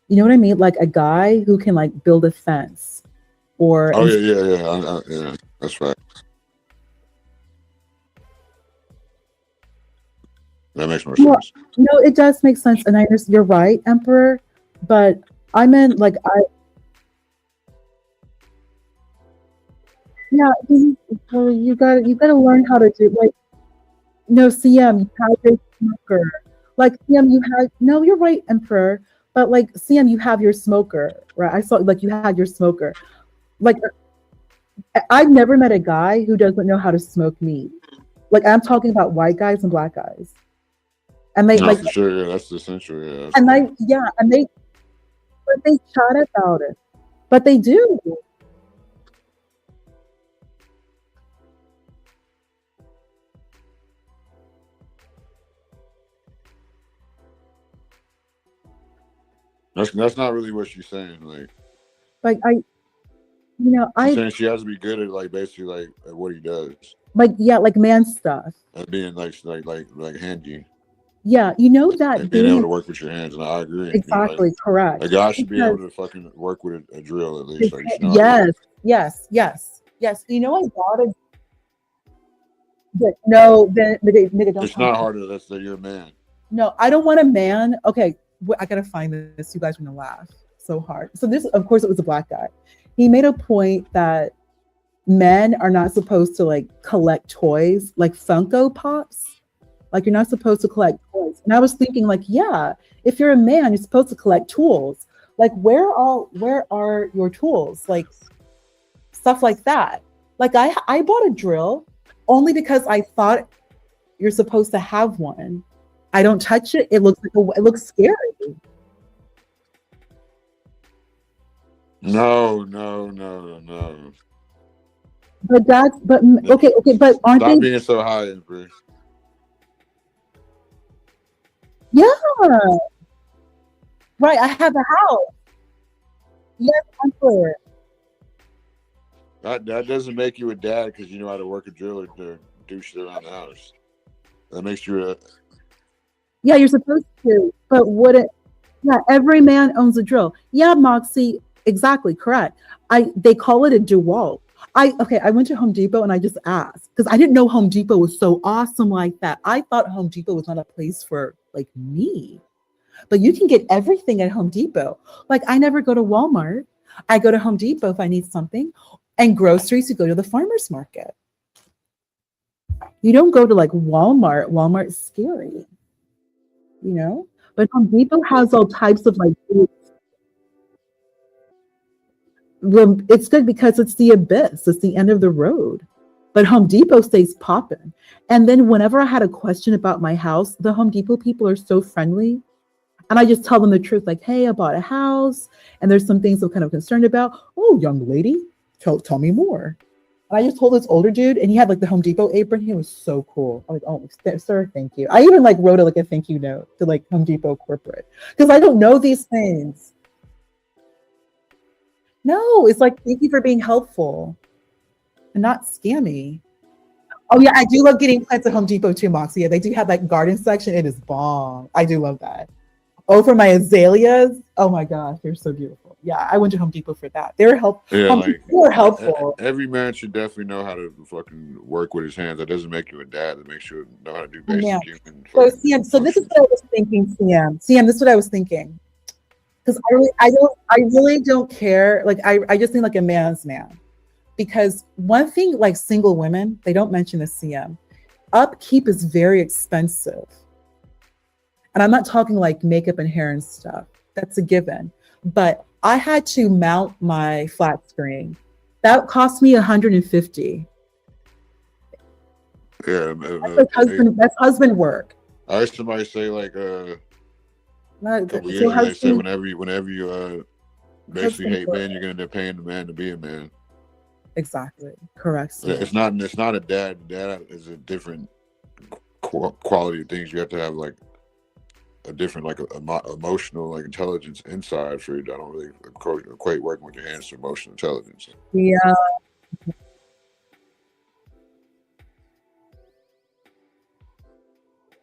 You know what I mean? Like a guy who can build a fence or yeah, that's right. That makes more sense. No, it does make sense, and I understand. You're right, Emperor. But I meant you gotta learn how to do no, CM, you have your smoker. CM, you're right, Emperor. But CM, you have your smoker, right? I saw you had your smoker. I've never met a guy who doesn't know how to smoke meat. I'm talking about white guys and black guys. And they for sure, yeah, that's essential, yeah. And they chat about it. But they do. That's not really what she's saying. She's saying she has to be good at basically at what he does. Man stuff. At being handy. Yeah, that and being able to work with your hands, and I agree. Exactly, correct. A guy should be able to fucking work with a drill at least. Yes. I bought it. But no, then nigga, don't. It's not hard to. That's that you're a man. No, I don't want a man. Okay, I gotta find this. You guys are gonna laugh so hard. So this, of course, it was a black guy. He made a point that men are not supposed to like collect toys like Funko Pops. Like you're not supposed to collect toys. And I was thinking like, yeah, if you're a man, you're supposed to collect tools. Like where are your tools? Like stuff like that. Like I bought a drill only because I thought you're supposed to have one. I don't touch it. It looks scary. No. But okay, but aren't Stop they? being so high, Empress. Yeah. Right. I have a house. Yes, Emperor. That doesn't make you a dad because you know how to work a drill or to do shit around the house. That makes you a. Yeah, you're supposed to. But would it? Yeah, every man owns a drill. Yeah, Moxie, exactly correct. They call it a DeWalt. I went to Home Depot and I just asked because I didn't know Home Depot was so awesome like that. I thought Home Depot was not a place for like me. But you can get everything at Home Depot. Like I never go to Walmart. I go to Home Depot if I need something. And groceries, you go to the farmer's market. You don't go to like Walmart. Walmart's scary, you know? But Home Depot has all types of like well, it's good because it's the abyss. It's the end of the road. But Home Depot stays popping. And then whenever I had a question about my house, the Home Depot people are so friendly. And I just tell them the truth, like, hey, I bought a house and there's some things I'm kind of concerned about. Oh, young lady, tell me more. And I just told this older dude, and he had like the Home Depot apron. He was so cool. I was like, oh, sir, thank you. I even like wrote a thank you note to like Home Depot corporate because I don't know these things. No, it's like, thank you for being helpful and not scammy. Oh yeah, I do love getting plants at Home Depot too, Moxie. Yeah, they do have that garden section. It is bomb. I do love that. Oh, for my azaleas. Oh my gosh, they're so beautiful. Yeah, I went to Home Depot for that. They were helpful. Yeah, They were helpful. Every man should definitely know how to fucking work with his hands. That doesn't make you a dad. It makes you know how to do basic Yeah. human. So CM, so this is what I was thinking, CM. CM, this is what I was thinking. Because I really don't care. Like I just think like a man's man. Because one thing, like single women, they don't mention the CM. Upkeep is very expensive. And I'm not talking like makeup and hair and stuff. That's a given. But I had to mount my flat screen. That cost me $150. Yeah, That's husband work. I heard somebody say like a couple years So ago. They said husband, whenever you basically hate men, you're gonna end up paying the man to be a man. exactly. Correct. It's not a dad. Dad is a different quality of things. You have to have like a different like emotional like intelligence inside for it. I don't really equate working with your hands to emotional intelligence. Yeah.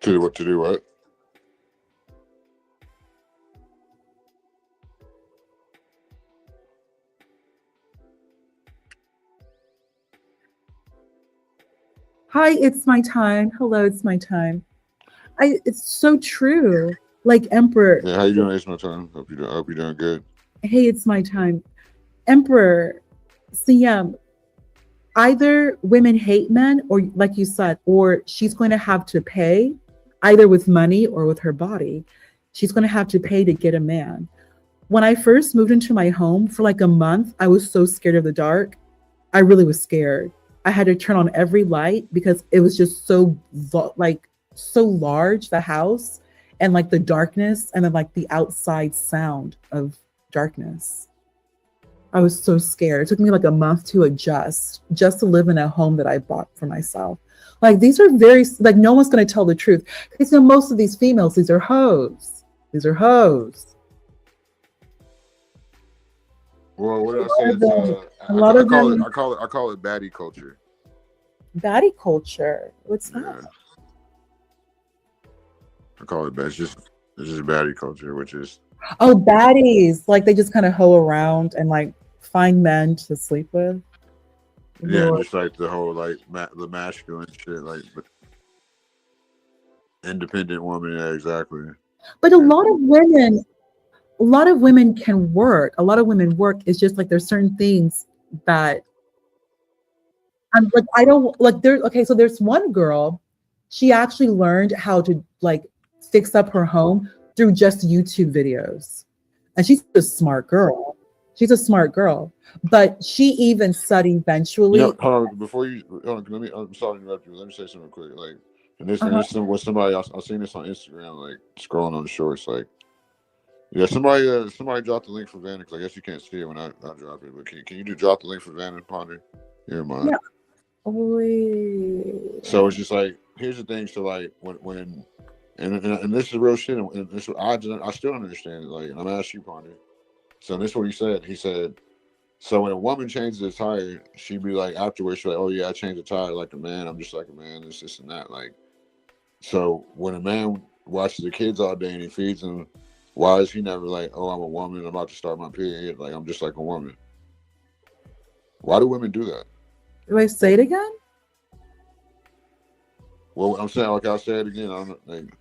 To do what? Hi, it's my time. Hello, it's my time. It's so true. Like Emperor. Yeah, how you doing? It's my time. Hope you're doing good. Hey, it's my time. Emperor, CM, either women hate men or like you said, or she's going to have to pay either with money or with her body. She's going to have to pay to get a man. When I first moved into my home for like a month, I was so scared of the dark. I really was scared. I had to turn on every light because it was just so large, the house, and like the darkness and then like the outside sound of darkness. I was so scared. It took me like a month to adjust just to live in a home that I bought for myself. Like these are very, like no one's going to tell the truth. Because you know, most of these females, these are hoes. These are hoes. Well, what did I say? I call it baddie culture. Baddie culture? What's that? Yeah. I call it it's just baddie culture, which is oh, baddies. Like they just kind of hoe around and like find men to sleep with. Yeah, just like the whole like the masculine shit, like independent woman. Yeah, exactly. But a lot of women can work. A lot of women work. It's just like there's certain things that I'm like, I don't like there. Okay, so there's one girl, she actually learned how to like fix up her home through just YouTube videos. And she's a smart girl. She's a smart girl. But she even said eventually. You know, hold on, before you, hold on, let me, I'm sorry to interrupt you. Let me say something quick. Like, and this is what somebody else, I've seen this on Instagram, like scrolling on the shorts. Like, yeah, somebody dropped the link for Vanna, because I guess you can't see it when I drop it. But can you drop the link for Vanna, Ponder? Here, mine. Yeah. Wait. So it's just like, here's the thing. So like when and this is real shit. And this I still don't understand it. Like, and I'm gonna ask you, Ponder. So this is what he said. He said, so when a woman changes a tire, she'd be like, afterwards, she's like, oh yeah, I changed the tire like a man. I'm just like a man. This and that. Like, so when a man watches the kids all day and he feeds them, why is he never like, oh, I'm a woman, I'm about to start my period, like I'm just like a woman? Why do women do that? Do I say it again? Well, I'm saying, like, I'll say it again. I don't know. Like,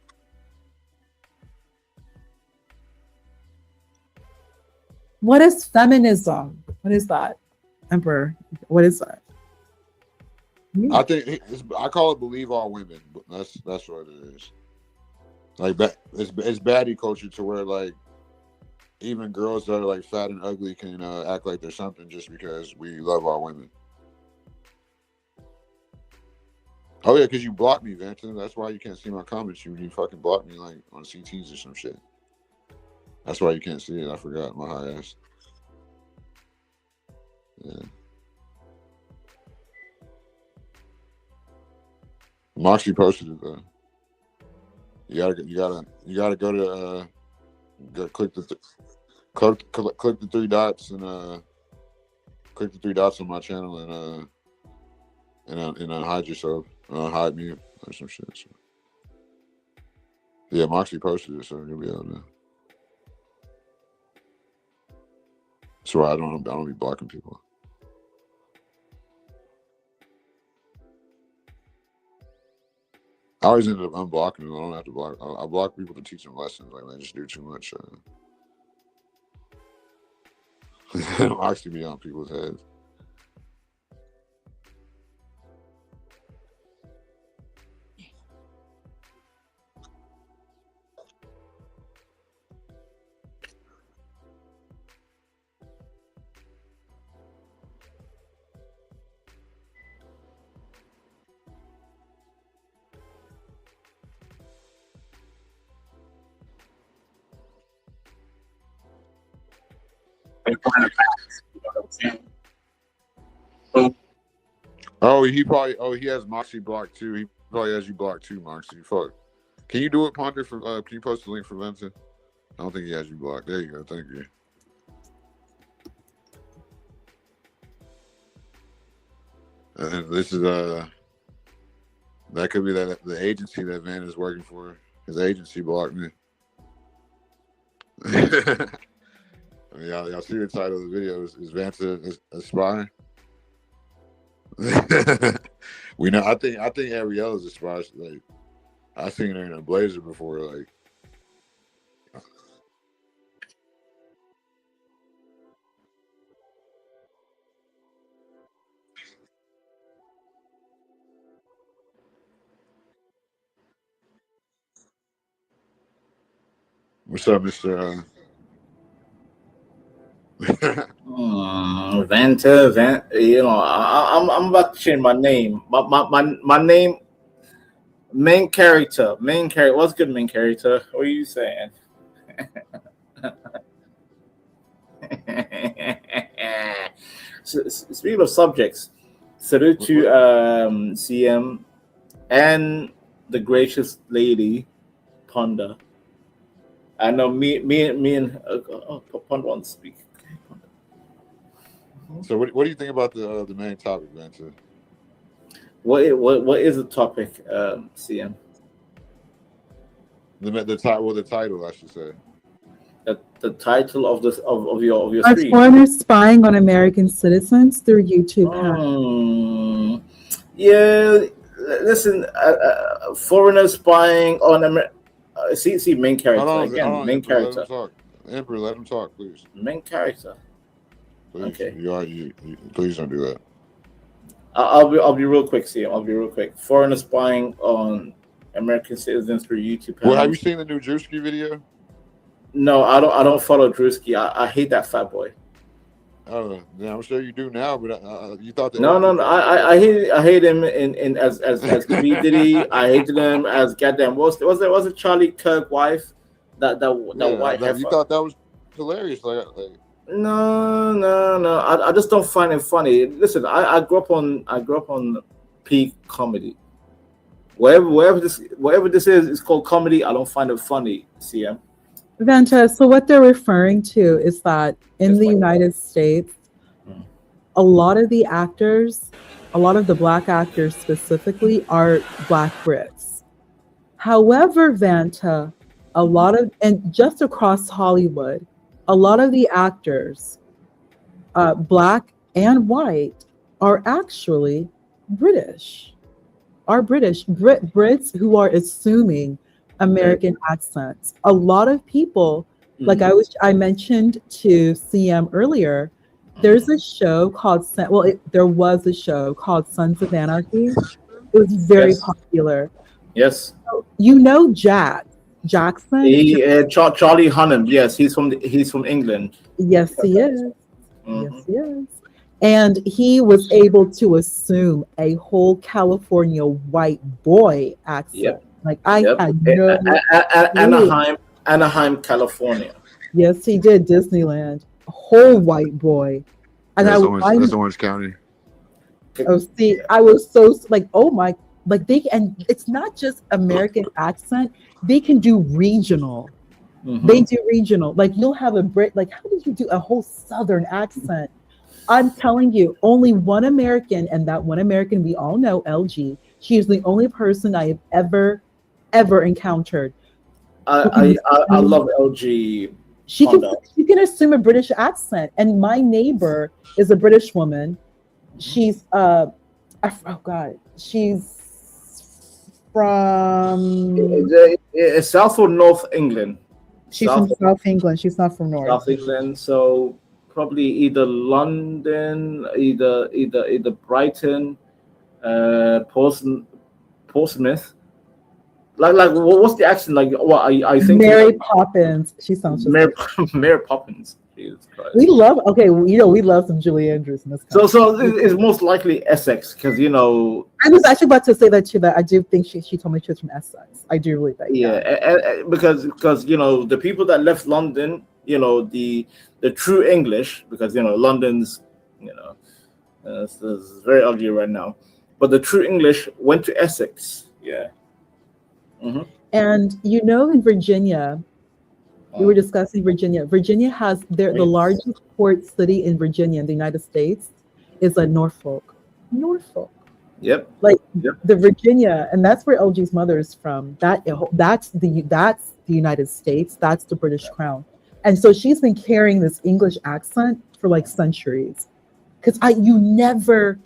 What is feminism? What is that, Emperor? What is that? I think I call it believe all women, but that's what it is. Like, it's baddie culture to where like even girls that are like fat and ugly can act like they're something just because we love all women. Oh yeah, because you blocked me, Vanton. That's why you can't see my comments. You fucking blocked me like on CTs or some shit. That's why you can't see it. I forgot my high ass. Yeah. Moxie posted it though. You gotta go to click the click the three dots and click the three dots on my channel and hide yourself, hide me or some shit. So. Yeah, Moxie posted it, so you'll be able to. That's why I don't be blocking people. I always end up unblocking them. I don't have to block. I block people to teach them lessons. Like, they just do too much. Moxie be on people's heads. Oh, he has Moxie blocked too. He probably has you blocked too, Moxie. Fuck. Can you do it, Ponder? Can you post the link for Vincent? I don't think he has you blocked. There you go. Thank you. And this is that could be the agency that Van is working for. His agency blocked me. I mean, y'all see the title of the video? Is Vanta a spy? We know. I think Ariel is a spy. Like, I seen her in a blazer before. Like, what's up, Mister? Vanta, you know, I'm about to change my name. My name, main character. What's good, main character? What are you saying? Speaking of subjects, salute to CM and the gracious lady Ponder. I know me and Ponder wants to speak. So what do you think about the main topic, Vanta? What is the topic, CM? The title, I should say. The title of this of your Are stream. foreigners spying on American citizens through YouTube? Yeah, listen, foreigners spying on See, main character Hold again. on, Main Emperor, let character. him talk. Emperor, let him talk, please. Main character. Please, Okay. please don't do that. I'll be real quick. See, I'll be real quick. Foreigners spying on American citizens through YouTube. Well, have panels. you seen the new Drewski video? No, I don't follow Drewski. I hate that fat boy. Yeah, I'm sure you do now, but you thought that. No. I hate him in as P Diddy. I hated him as goddamn. Was it Charlie Kirk wife? That white heifer. You thought that was hilarious, like No. I just don't find it funny. Listen, I grew up on peak comedy. Whatever this is, it's called comedy. I don't find it funny. CM. Vanta, so what they're referring to is that in the United States, a lot of the actors, a lot of the Black actors specifically, are Black Brits. However, Vanta, a lot of, and just across Hollywood, a lot of the actors, Black and white, are actually British. Are British. Brits who are assuming American accents. A lot of people, like I mentioned to CM earlier, there's a show called there was a show called Sons of Anarchy. It was very popular. Yes. So, you know Jackson. Charlie Hunnam. Yes, he's from England. Yes, he is. Yes, he is. And he was able to assume a whole California white boy accent. Yep. Like I had no Anaheim, California. Yes, he did. Disneyland, a whole white boy. And that's Orange County. Oh, see, I was so like, oh my, like and it's not just American accent. They can do regional. They do regional. Like you'll have a Brit. Like how did you do a whole Southern accent? I'm telling you, only one American, and that one American we all know, LG. She is the only person I have ever encountered. I love LG. She can assume a British accent, and my neighbor is a British woman. She's she's from South or North England. She's from South England. She's not from North. South England, so probably either London, either Brighton, Portsmouth. Like what's the accent like? What I think Mary Poppins. She sounds just Mary Poppins. Jesus Christ. We love we love some Julie Andrews in this country. So it's most likely Essex because I was actually about to say that too. That I do think she told me she was from Essex. I do really think. Yeah, because the people that left London, the true English, because London's it's very ugly right now, but the true English went to Essex. Yeah. And in Virginia, we were discussing Virginia. Virginia has the largest port city in Virginia in the United States is Norfolk. Yep. The Virginia, and that's where LG's mother is from. That's the United States. That's the British Crown. And so she's been carrying this English accent for like centuries. Because you never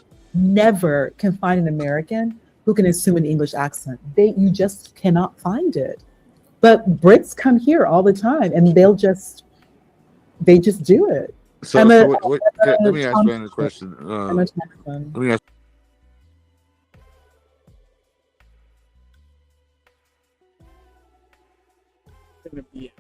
can find an American who can assume an English accent. You just cannot find it. But Brits come here all the time, and they just do it. So, let me ask you a question. Let me ask. Gonna be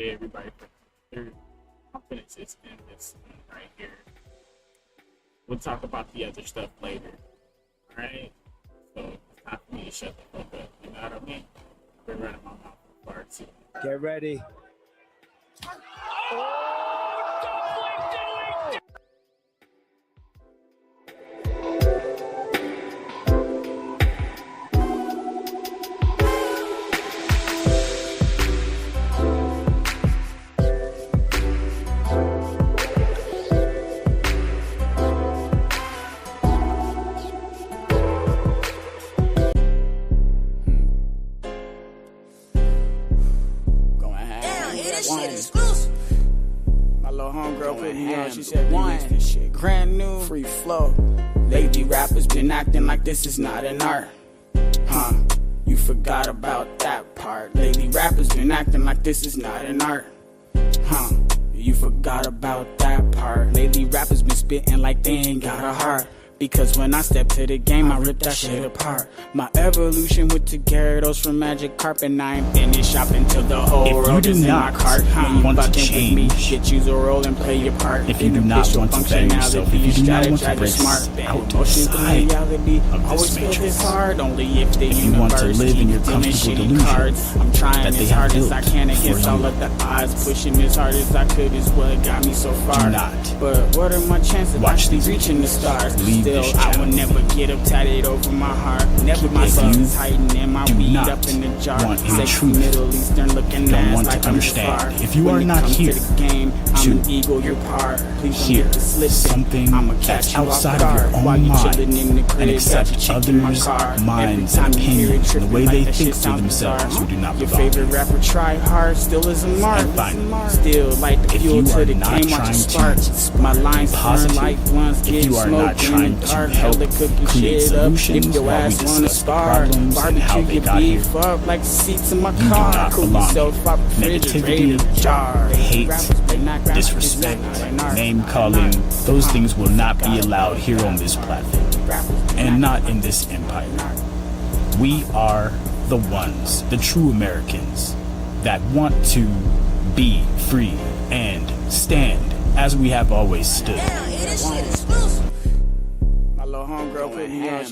everybody for their confidences in this right here. We'll talk about the other stuff later. Alright? So it's time for me to shut the fuck up. You know what I mean? I've been running my mouth for far too. Get ready. My little homegirl put me on. She said, this shit brand new, free flow. Lately, rappers been acting like this is not an art. Huh? You forgot about that part. Lately, rappers been acting like this is not an art. Huh? You forgot about that part. Lately, rappers been spitting like they ain't got a heart. Because when I step to the game, I rip that shit apart. My evolution with the Gyarados from Magic Carp, and I ain't finished shopping till the whole world is in my cart. Want to change, get you a role and play your part. if you do not want to better yourself, if you do not want to break out outside of this matrix, hard, only if if you want to live in your comfortable delusion I'm trying that they as have hard as built I can against for all you, of the odds. Pushing as hard as I could is what got me so far. do not But what are my chances of watch actually these reaching the stars? Leave Still, this I will channel. never get up tatted over my heart. Never my If songs you is hiding in my do weed not up in the jar. want any Sexy truth, Middle Eastern looking don't ass want like to I'm understand. far. If you When are it not comes here to the game, I'm an eagle, you're par. Please don't hear get this slipping. something I'ma that's catch you off outside of guard your while own you mind chilling in the crib, and got accept your chick in my others' car. minds Every and time you hear it opinions and the tripping way like they that think shit for sounds themselves bizarre. who do not Your belong. favorite rapper try hard, still is a mark. And finally, Still like the if fuel you to are the not game, watch trying it spark. to My lines be burn positive, like blunts, if get you are not smoked in trying the to dark. help Hella cooking create shit up. solutions If your while we ass wanna discuss the spar, problems and how barbecue they your got beef here, up like the seats in my you do car. not Cool belong yourself here. up, Negativity, refrigerator, jar. hate, Rappers been not rapping, disrespect, it's not an art. name calling, those things will not be allowed here on this platform and not in this empire. We are the ones, the true Americans that want to be free and stand as we have always stood. My little homegirl put me on.